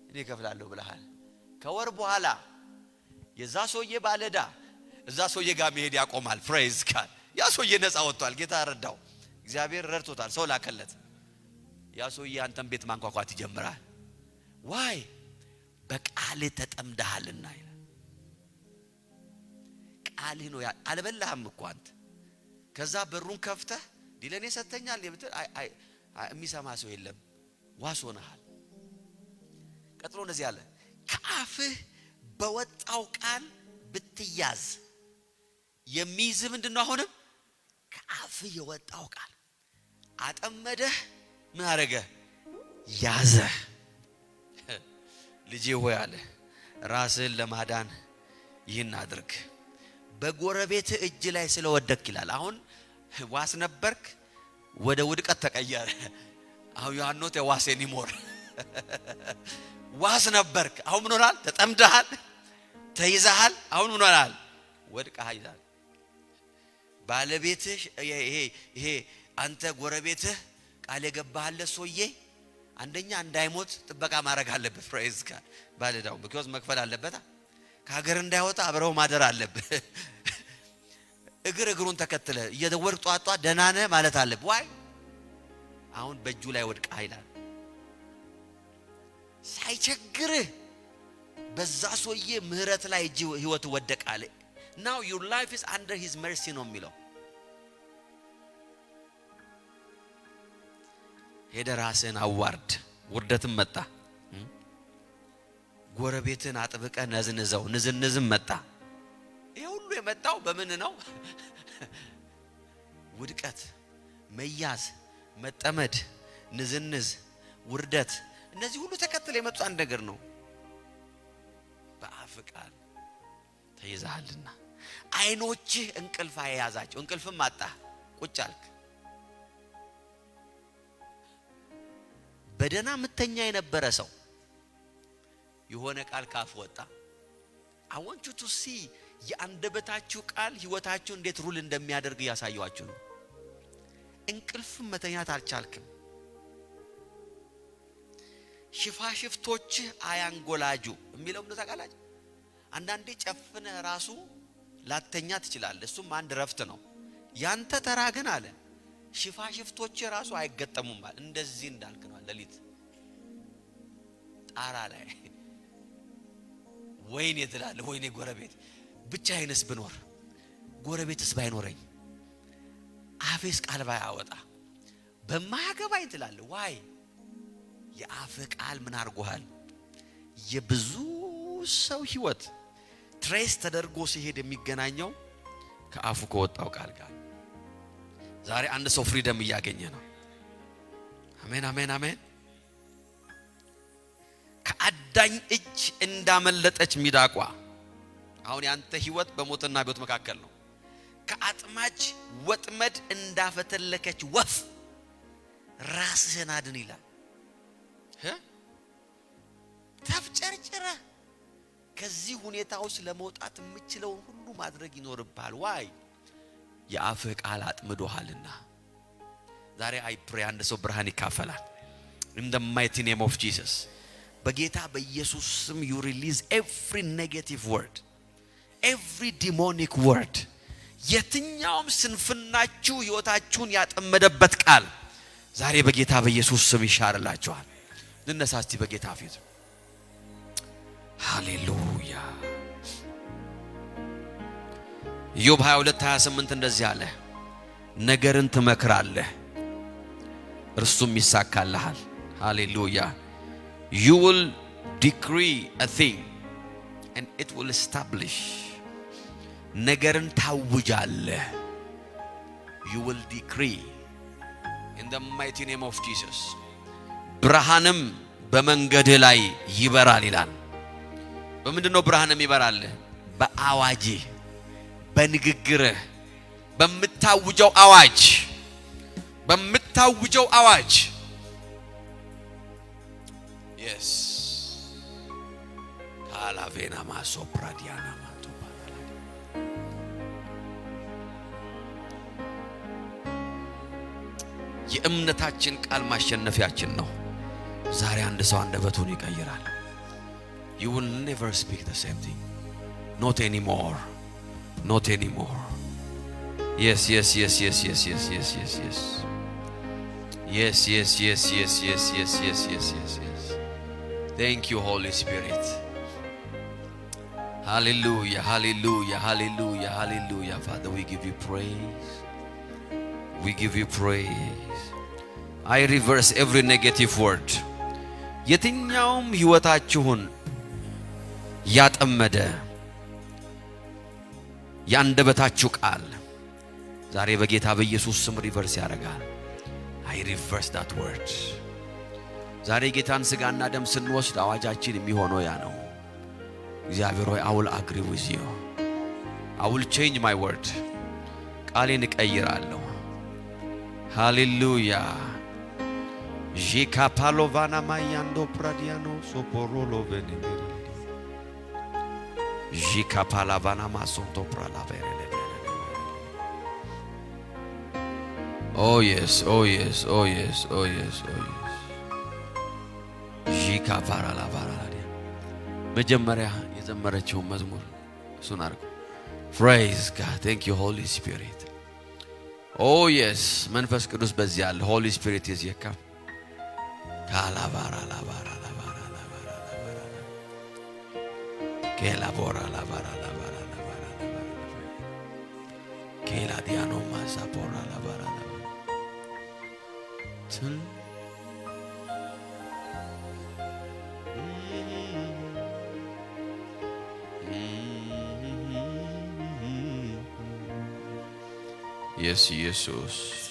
እኔ ከፍላለሁ ብለሃል። ከወር በኋላ የዛ ሰውዬ ባለዳ እዛ ሰውዬ ጋር መሄድ ያቆማል። ፕሬዝ ጋድ። ያ ሰውዬ ነፃ ወጥቷል። ጌታ ረዳው። እግዚአብሔር ረድቶታል። ሰው ላከለት። ያ ሰውዬ አንተን ቤት ማንኳኳት ይጀምራል። ዋይ በቃል ተጠምደሃልና ይላል። ቃል ነው አልበላህም እኮ አንተ። ከዛ በሩን ከፍተህ ዲለኔ ሰተኛል የምትል የሚሰማ ሰው የለም። ዋስ ሆነሃል። ቀጥሎ እንደዚህ አለ ከአፍህ በወጣው ቃል ብትያዝ የሚይዝ ምንድነው? አሁንም ከአፍህ የወጣው ቃል አጠመደህ። ምን አረገ? ያዘህ። ልጄ ሆይ አለ ራስህን ለማዳን ይህን አድርግ በጎረቤት እጅ ላይ ስለወደክ ይላል። አሁን ዋስ ነበርክ ወደ ውድቀት ተቀየረ። አሁን you are not a was anymore። ዋስ ነበርክ አሁን ምን ሆናል? ተጠምደሃል፣ ተይዘሃል። አሁን ምን ሆናል? ወድቀሃል። ባለቤትህ ይሄ አንተ ጎረቤትህ ቃል የገባህለት ሰውዬ አንደኛ እንዳይሞት ጥበቃ ማድረግ አለበት። ፕሬዝ ጋድ። ባለዳው because መክፈል አለበት። ከሀገር እንዳይወጣ አብረው ማደር አለበት። እግሩን ተከትለ እየደወልክ ጧጧ ደህና ነህ ማለት አለበት። ዋይ አሁን በእጁ ላይ ወድቀሃል ይላል። ሳይቸግርህ በዛ ሰውዬ ምህረት ላይ እጅ ህይወት ወደቃለ። now your life is under his mercy ነው የሚለው። ሄደ ራስን አዋርድ። ውርደትም መጣ። ጎረቤትን አጥብቀ ነዝንዘው ንዝንዝም መጣ። ይሄ ሁሉ የመጣው በምን ነው? ውድቀት፣ መያዝ፣ መጠመድ፣ ንዝንዝ፣ ውርደት እነዚህ ሁሉ ተከትለ የመጡ አንድ ነገር ነው። በአፍ ቃል ተይዛልና አይኖችህ እንቅልፍ አያዛቸው። እንቅልፍም አጣ ቁጭ አልክ። በደና ምተኛ የነበረ ሰው የሆነ ቃል ካፍ ወጣ። I want you to see የአንደበታችሁ ቃል ህይወታችሁ እንዴት ሩል እንደሚያደርግ ያሳያችሁ ነው። እንቅልፍ መተኛት አልቻልክም። ሽፋሽፍቶች አያንጎላጁ የሚለው ነው ታውቃላችሁ። አንዳንዴ ጨፍነ ራሱ ላተኛ ትችላለህ። እሱም አንድ ረፍት ነው። ያንተ ተራ ግን አለ ሽፋሽፍቶች ራሱ አይገጠሙም ማለት እንደዚህ እንዳልክ ነው። ለሊት ጣራ ላይ ወይኔ ትላለህ። ወይኔ ጎረቤት ብቻዬንስ ብኖር ጎረቤትስ ባይኖረኝ አፌስ ቃል ባያወጣ በማያገባኝ ትላለህ። ዋይ የአፍ ቃል ምን አርጎሃል? የብዙ ሰው ህይወት ትሬስ ተደርጎ ሲሄድ የሚገናኘው ከአፉ ከወጣው ቃል ጋር። ዛሬ አንድ ሰው ፍሪደም እያገኘ ነው። አሜን አሜን አሜን። ከአዳኝ እጅ እንዳመለጠች ሚዳቋ አሁን ያንተ ህይወት በሞትና በህይወት መካከል ነው። ከአጥማጅ ወጥመድ እንዳፈተለከች ወፍ ራስህን አድን ይላል። ተፍጨርጭረ ከዚህ ሁኔታ ውስጥ ለመውጣት የምትችለው ሁሉ ማድረግ ይኖርብሃል። ዋይ የአፍህ ቃል አጥምዶሃልና። ዛሬ አይ ፕሬ አንድ ሰው ብርሃን ይካፈላል። in the mighty name of Jesus በጌታ በኢየሱስ ስም you release every negative word, every demonic word. የትኛውም ስንፍናችሁ ህይወታችሁን ያጠመደበት ቃል ዛሬ በጌታ በኢየሱስ ስም ይሻርላችኋል። እንነሳ እስቲ በጌታ ፊት። ሃሌሉያ። ኢዮብ 22:28 እንደዚህ አለ፣ ነገርን ትመክራለህ እርሱም ይሳካልሃል። ሃሌሉያ። You will decree a thing and it will establish. ነገርን ታውጃለህ. You will decree in the mighty name of Jesus. ብርሃንም በመንገድ ላይ ይበራል ይላል። በምንድነው ብርሃንም ይበራል? በአዋጅ በንግግርህ በመታውጀው አዋጅ በመታውጀው አዋጅ። yes ካላቬና ማሶፕራዲያና ማቶባላ የእምነታችን ቃል ማሸነፊያችን ነው። ዛሬ አንድ ሰው አንደበቱን ይቀይራል። You will never speak the same thing. Not anymore. Not anymore. Yes, yes, yes, yes, yes, yes, yes, yes, yes. Yes, yes, yes, yes, yes, yes, yes, yes, yes, yes. Thank you, Holy Spirit. Hallelujah, hallelujah, hallelujah, hallelujah. Father, we give you praise. We give you praise. I reverse every negative word. የትኛውም ህይወታችሁን ያጠመደ ያንደበታችሁ ቃል ዛሬ በጌታ በኢየሱስ ስም ሪቨርስ ያደርጋል። I reverse that word. ዛሬ ጌታን ስጋና ደም ስንወስድ አዋጃችን የሚሆነው ያ ነው። እግዚአብሔር ሆይ I will agree with you. I will change my word. ቃሌን እቀይራለሁ። ሃሌሉያ። Jikapalovana mayando pradiano soporolo venere. Jikapalavana masonto pralavere. Oh yes, oh yes, oh yes, oh yes, oh yes. Jikaparalavaraladia. መጀመሪያ የዘመረችው መዝሙር እሱን አርጉ። Praise God. Thank you, Holy Spirit. Oh yes, መንፈስ ቅዱስ በዚህ አለ። Holy Spirit is here. Calavara lavara lavara lavara lavara que labora lavara lavara lavara que la diano masa pora lavara lavara Yes, Jesus.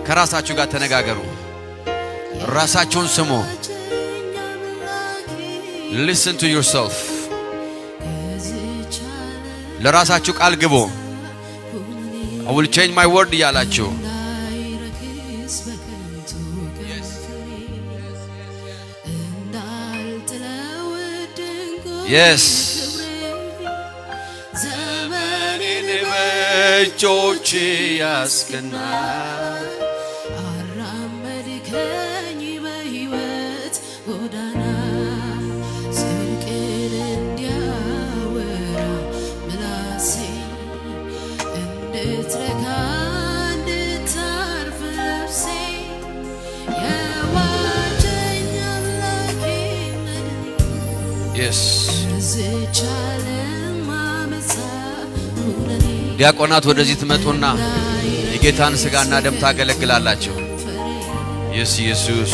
ከራሳችሁ ጋር ተነጋገሩ ራሳችሁን ስሙ listen to yourself ለራሳችሁ ቃል ግቡ I will change my word እያላችሁ yes ዘመኔን በእጆች ያስገና አራመድከኝ በሕይወት ጎዳና ጽድቅን እንዲያወራ ምላሴ እንድትረካ እንድታርፍ ነፍሴ የዋጀኝ አምላኬ መድኔ yes ዲያቆናት ወደዚህ ትመጡና የጌታን ሥጋና ደም ታገለግላላችሁ yes ኢየሱስ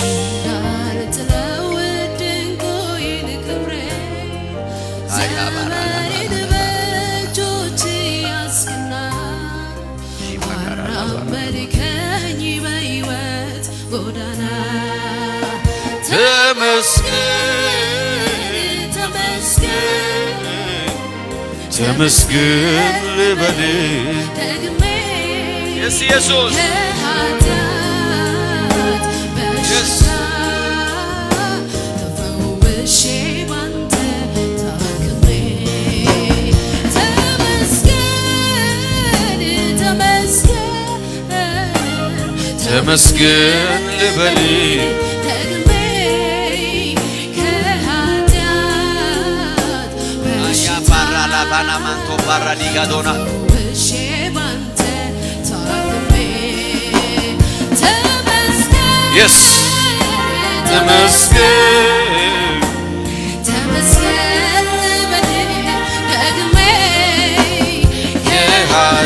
ተመስገን ልበል ደግሜ yes ኢየሱስ ተፈውሼ ባንተ ታክሜ ተመስገን ልበል ደግሜ ከኃጢአት አያባራላ ባናማንቶ ባራዲጋዶና yes ተመስገን ተመስገን ደግሜ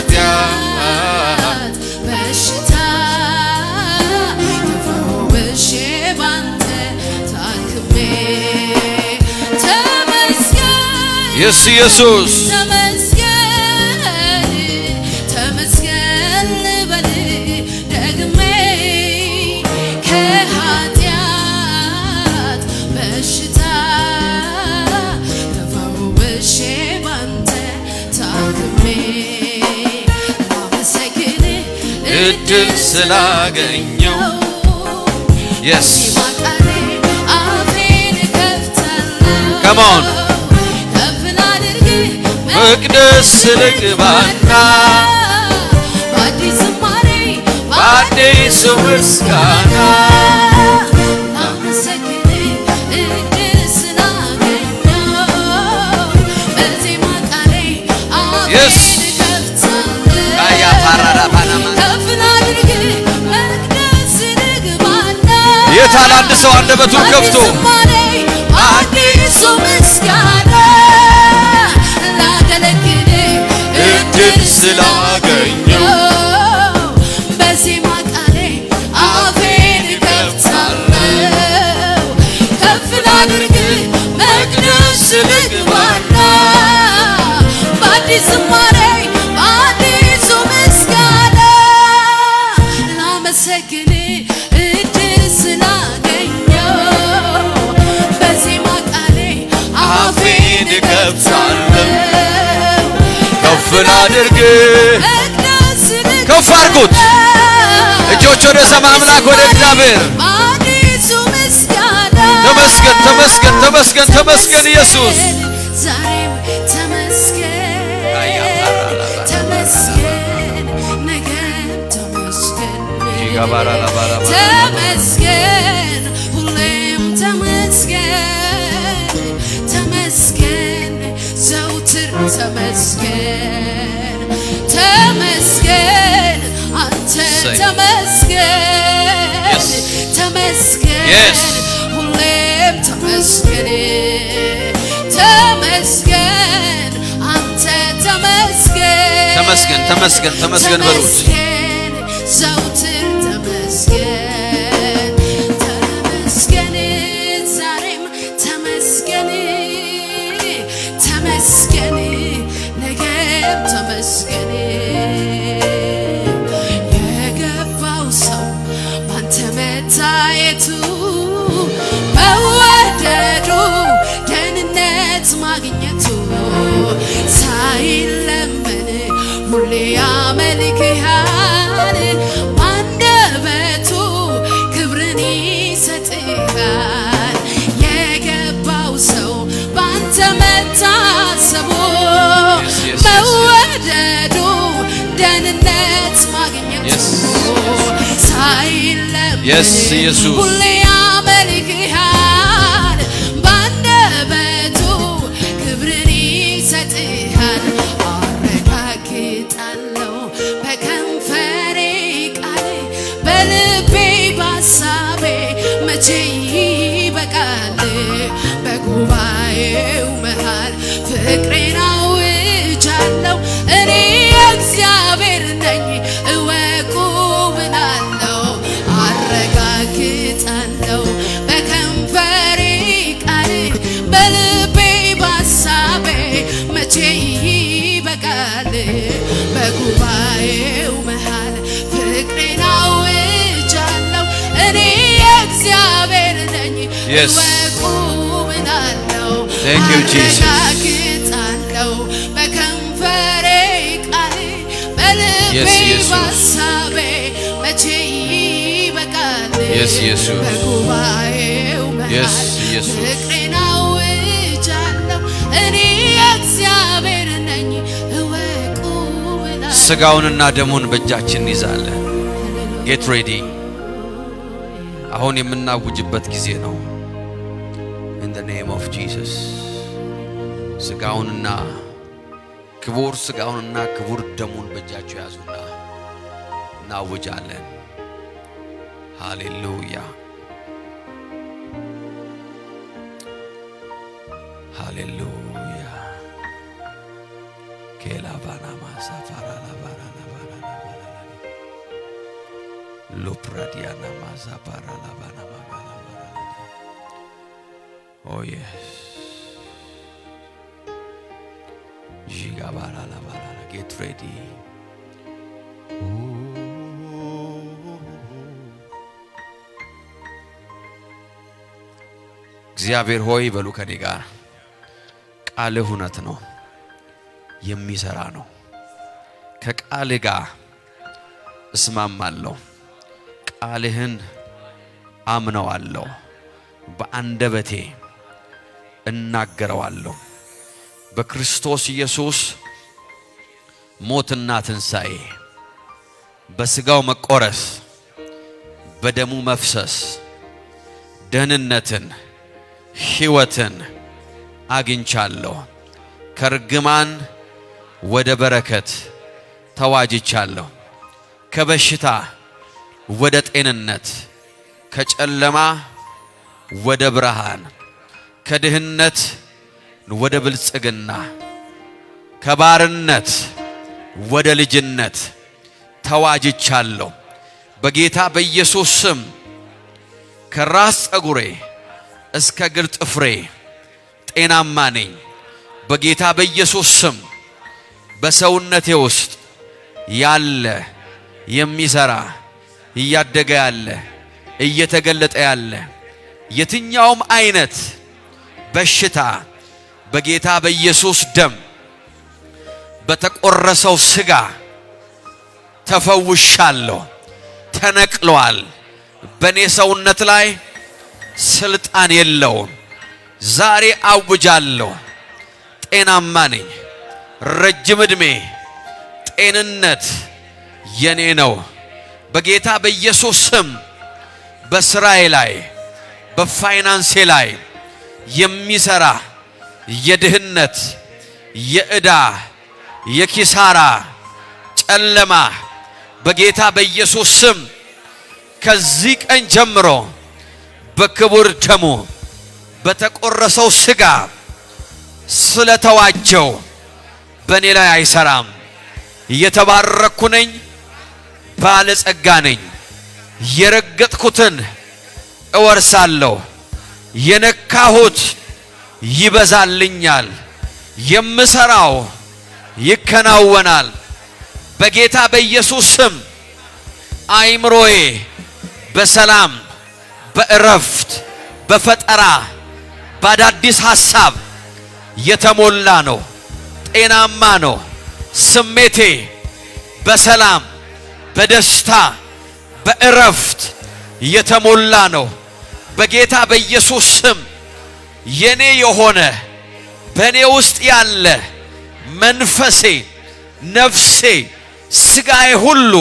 የኃጢአት በሽታ ተፈውሼ ባንተ ታክሜ ተመስገን yes ኢየሱስ እድል ስላገኘው yes come on መቅደስ ልግባና በአዲስ ዝማሬ በአዲስ ምስጋና yes አያ ፓራራ ባናማ የታል አንድ ሰው አንደበቱን ከፍቶ አዲስ ምስጋና ላገለግል እድል ስላገኘው በዜማ ቃሌ አፌን እከፍታለሁ ከፍ ላድርግ መቅደስ ልግባና በአዲስ ዝማሬ በአዲሱ ምስጋና ላመሰግን እድል ስላገኘው በዜማ ቃሌ አፌን እከፍታለሁ ከፍ ላድርግ ከፍ አድርጉት እጆች ወደ ሰማይ አምላክ ወደ እግዚአብሔር ተመስገን ተመስገን ተመስገን ተመስገን ኢየሱስ ዛሬም ተመስገን ተመስገን ነገም ተመስገን ተመስገን ሁሌም ተመስገን ተመስገን ዘውትር ተመስገን ተመስገን አንተ ተመስገን ተመስገን ሁሌም ተመስገን ተመስገን አንተ ተመስገን ተመስገን ተመስገን ተመስገን በሉት ዘውትር ተመስገን ተመስገን ዛሬም ተመስገን ተመስገን ነገም ተመስገን የገባው ሰው ሳይለመን ሁሌ ያመልክሃል አንደበቱ ክብርን ይሰጥሃል የገባው ሰው ባንተ መታሰቡ መወደዱ ደህንነት ማግኘቱ ሳይለመን ሁሌ ያመልክሃል ባንደበቱ ክብርን ይሰጥሃል አረጋግጣለሁ በከንፈሬ ቃል በልቤ ባሳቤ መቼ ይበቃል በጉባኤው መሃል ፍቅሬን አውጃለሁ እኔ እግዚአብሔር ነኝ እወቁ ብላለሁ አረጋግጣለሁ በከንፈሬ ቃል በልቤ ባሳቤ መቼ ይበቃል በጉባኤው መሃል ፍቅሬን አውጃለሁ እኔ እግዚአብሔር ነኝ እወቁ ብላለሁ አረጋግጣለሁ በከንፈሬ ቃል በልቤ ባሳቤ መቼ ይበቃል በጉባኤው መሃል ፍቅሬን አውጃለሁ እኔ እግዚአብሔር ነኝ እወቁ ብላለሁ ስጋውንና ደሙን በእጃችን ይዛለን ጌት ሬዲ አሁን የምናውጅበት ጊዜ ነው in the name of Jesus ስጋውንና ክቡር ደሙን በእጃችሁ ያዙና እናውጃለን ሃሌሉያ ሃሌሉያ ኬላባና ማሳፋራ ላባራ ሎፕራዲያና ማዛባራ ላባና oh yes jigabara labara get ready እግዚአብሔር ሆይ በሉ ከኔ ጋር ቃልህ እውነት ነው የሚሰራ ነው ከቃልህ ጋር እስማማለሁ ቃልህን አምነዋለሁ በአንደበቴ እናገረዋለሁ በክርስቶስ ኢየሱስ ሞትና ትንሣኤ በስጋው መቆረስ በደሙ መፍሰስ ደህንነትን ሕይወትን አግኝቻለሁ ከርግማን ወደ በረከት ተዋጅቻለሁ ከበሽታ ወደ ጤንነት ከጨለማ ወደ ብርሃን ከድህነት ወደ ብልጽግና ከባርነት ወደ ልጅነት ተዋጅቻለሁ በጌታ በኢየሱስ ስም ከራስ ጸጉሬ እስከ እግር ጥፍሬ ጤናማ ነኝ በጌታ በኢየሱስ ስም በሰውነቴ ውስጥ ያለ የሚሰራ እያደገ ያለ እየተገለጠ ያለ የትኛውም አይነት በሽታ በጌታ በኢየሱስ ደም በተቆረሰው ስጋ ተፈውሻለሁ ተነቅሏል በኔ ሰውነት ላይ ስልጣን የለውም ዛሬ አውጃለሁ ጤናማ ነኝ ረጅም ዕድሜ ጤንነት የኔ ነው በጌታ በኢየሱስ ስም በስራዬ ላይ በፋይናንሴ ላይ የሚሰራ የድህነት የዕዳ የኪሳራ ጨለማ በጌታ በኢየሱስ ስም ከዚህ ቀን ጀምሮ በክቡር ደሙ በተቆረሰው ስጋ ስለተዋጀው በኔ ላይ አይሰራም የተባረኩ ነኝ ባለጸጋ ነኝ የረገጥኩትን እወርሳለሁ የነካሁት ይበዛልኛል የምሰራው ይከናወናል በጌታ በኢየሱስ ስም አይምሮዬ በሰላም በእረፍት በፈጠራ በአዳዲስ ሐሳብ የተሞላ ነው ጤናማ ነው። ስሜቴ በሰላም በደስታ በእረፍት የተሞላ ነው። በጌታ በኢየሱስ ስም የኔ የሆነ በኔ ውስጥ ያለ መንፈሴ፣ ነፍሴ፣ ስጋዬ ሁሉ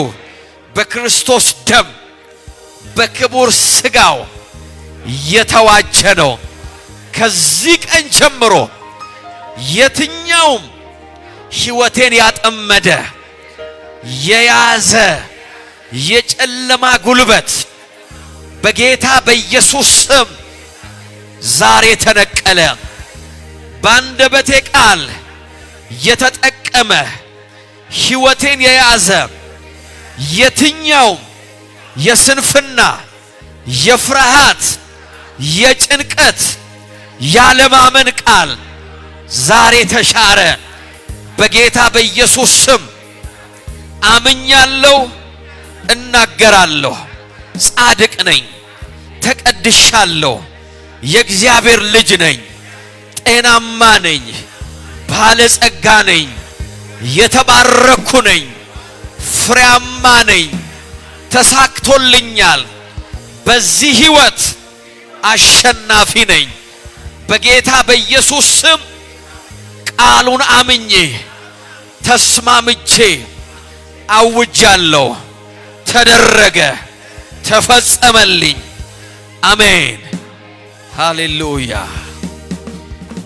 በክርስቶስ ደም በክቡር ስጋው የተዋጀ ነው። ከዚህ ቀን ጀምሮ የትኛውም ሕይወቴን ያጠመደ የያዘ የጨለማ ጉልበት በጌታ በኢየሱስ ስም ዛሬ ተነቀለ። በአንደበቴ ቃል የተጠቀመ ሕይወቴን የያዘ የትኛውም የስንፍና፣ የፍርሃት፣ የጭንቀት፣ ያለማመን ቃል ዛሬ ተሻረ። በጌታ በኢየሱስ ስም አምኛለሁ፣ እናገራለሁ። ጻድቅ ነኝ፣ ተቀድሻለሁ፣ የእግዚአብሔር ልጅ ነኝ፣ ጤናማ ነኝ፣ ባለጸጋ ነኝ፣ የተባረኩ ነኝ፣ ፍሬያማ ነኝ፣ ተሳክቶልኛል። በዚህ ሕይወት አሸናፊ ነኝ። በጌታ በኢየሱስ ስም ቃሉን አምኜ ተስማምቼ አውጃለሁ። ተደረገ፣ ተፈጸመልኝ። አሜን፣ ሃሌሉያ።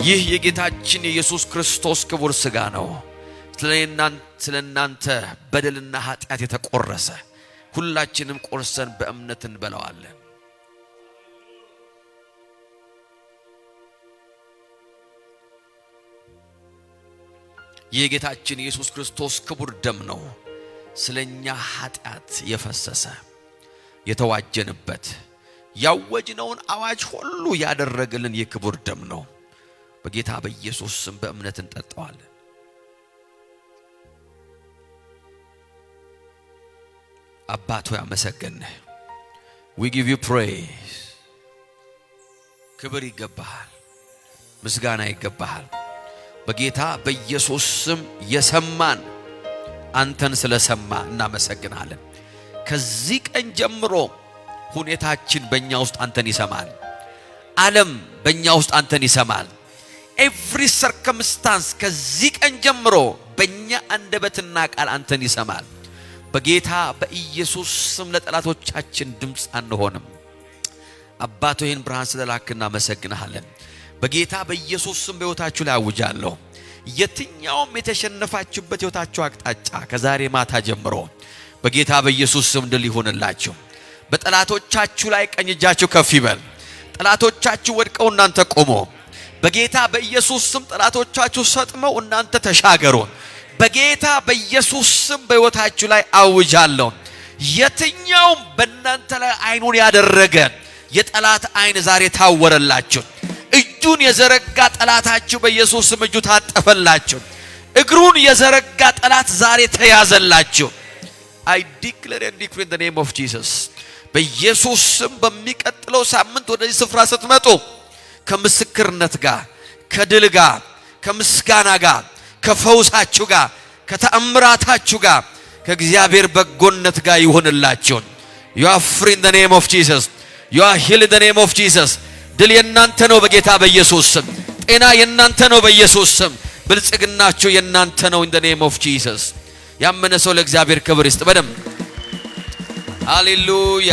ይህ የጌታችን የኢየሱስ ክርስቶስ ክቡር ሥጋ ነው። ስለ እናንተ በደልና ኃጢአት የተቆረሰ። ሁላችንም ቆርሰን በእምነት እንበላዋለን። የጌታችን ኢየሱስ ክርስቶስ ክቡር ደም ነው ስለኛ ኃጢአት የፈሰሰ፣ የተዋጀንበት፣ ያወጅነውን አዋጅ ሁሉ ያደረገልን የክቡር ደም ነው። በጌታ በኢየሱስ ስም በእምነት እንጠጣዋለን። አባቶ ያመሰገንህ። we give you praise። ክብር ይገባሃል፣ ምስጋና ይገባሃል። በጌታ በኢየሱስ ስም የሰማን አንተን ስለሰማ እናመሰግናለን። ከዚህ ቀን ጀምሮ ሁኔታችን በእኛ ውስጥ አንተን ይሰማል። ዓለም በእኛ ውስጥ አንተን ይሰማል። every circumstance ከዚህ ቀን ጀምሮ በእኛ አንደበትና ቃል አንተን ይሰማል። በጌታ በኢየሱስ ስም ለጠላቶቻችን ድምፅ አንሆንም። አባቶ ይህን ብርሃን ስለላክና እናመሰግናለን። በጌታ በኢየሱስ ስም በሕይወታችሁ ላይ አውጃለሁ። የትኛውም የተሸነፋችሁበት ሕይወታችሁ አቅጣጫ ከዛሬ ማታ ጀምሮ በጌታ በኢየሱስ ስም ድል ይሆንላችሁ። በጠላቶቻችሁ ላይ ቀኝ እጃችሁ ከፍ ይበል። ጠላቶቻችሁ ወድቀው እናንተ ቆሞ፣ በጌታ በኢየሱስ ስም ጠላቶቻችሁ ሰጥመው እናንተ ተሻገሩ። በጌታ በኢየሱስ ስም በሕይወታችሁ ላይ አውጃለሁ። የትኛውም በእናንተ ላይ አይኑን ያደረገ የጠላት አይን ዛሬ ታወረላችሁ። እጁን የዘረጋ ጠላታችሁ በኢየሱስ ስም እጁ ታጠፈላችሁ። እግሩን የዘረጋ ጠላት ዛሬ ተያዘላችሁ። I declare and decree in the name of Jesus። በኢየሱስ ስም በሚቀጥለው ሳምንት ወደዚህ ስፍራ ስትመጡ ከምስክርነት ጋር፣ ከድል ጋር፣ ከምስጋና ጋር፣ ከፈውሳችሁ ጋር፣ ከተአምራታችሁ ጋር፣ ከእግዚአብሔር በጎነት ጋር ይሆንላችሁ። You are free in the name of Jesus። You are healed in the name of Jesus። ድል የናንተ ነው በጌታ በኢየሱስ ስም። ጤና የናንተ ነው በኢየሱስ ስም። ብልጽግናችሁ የናንተ ነው in the name of Jesus። ያመነ ሰው ለእግዚአብሔር ክብር ይስጥ። በደም ሃሌሉያ።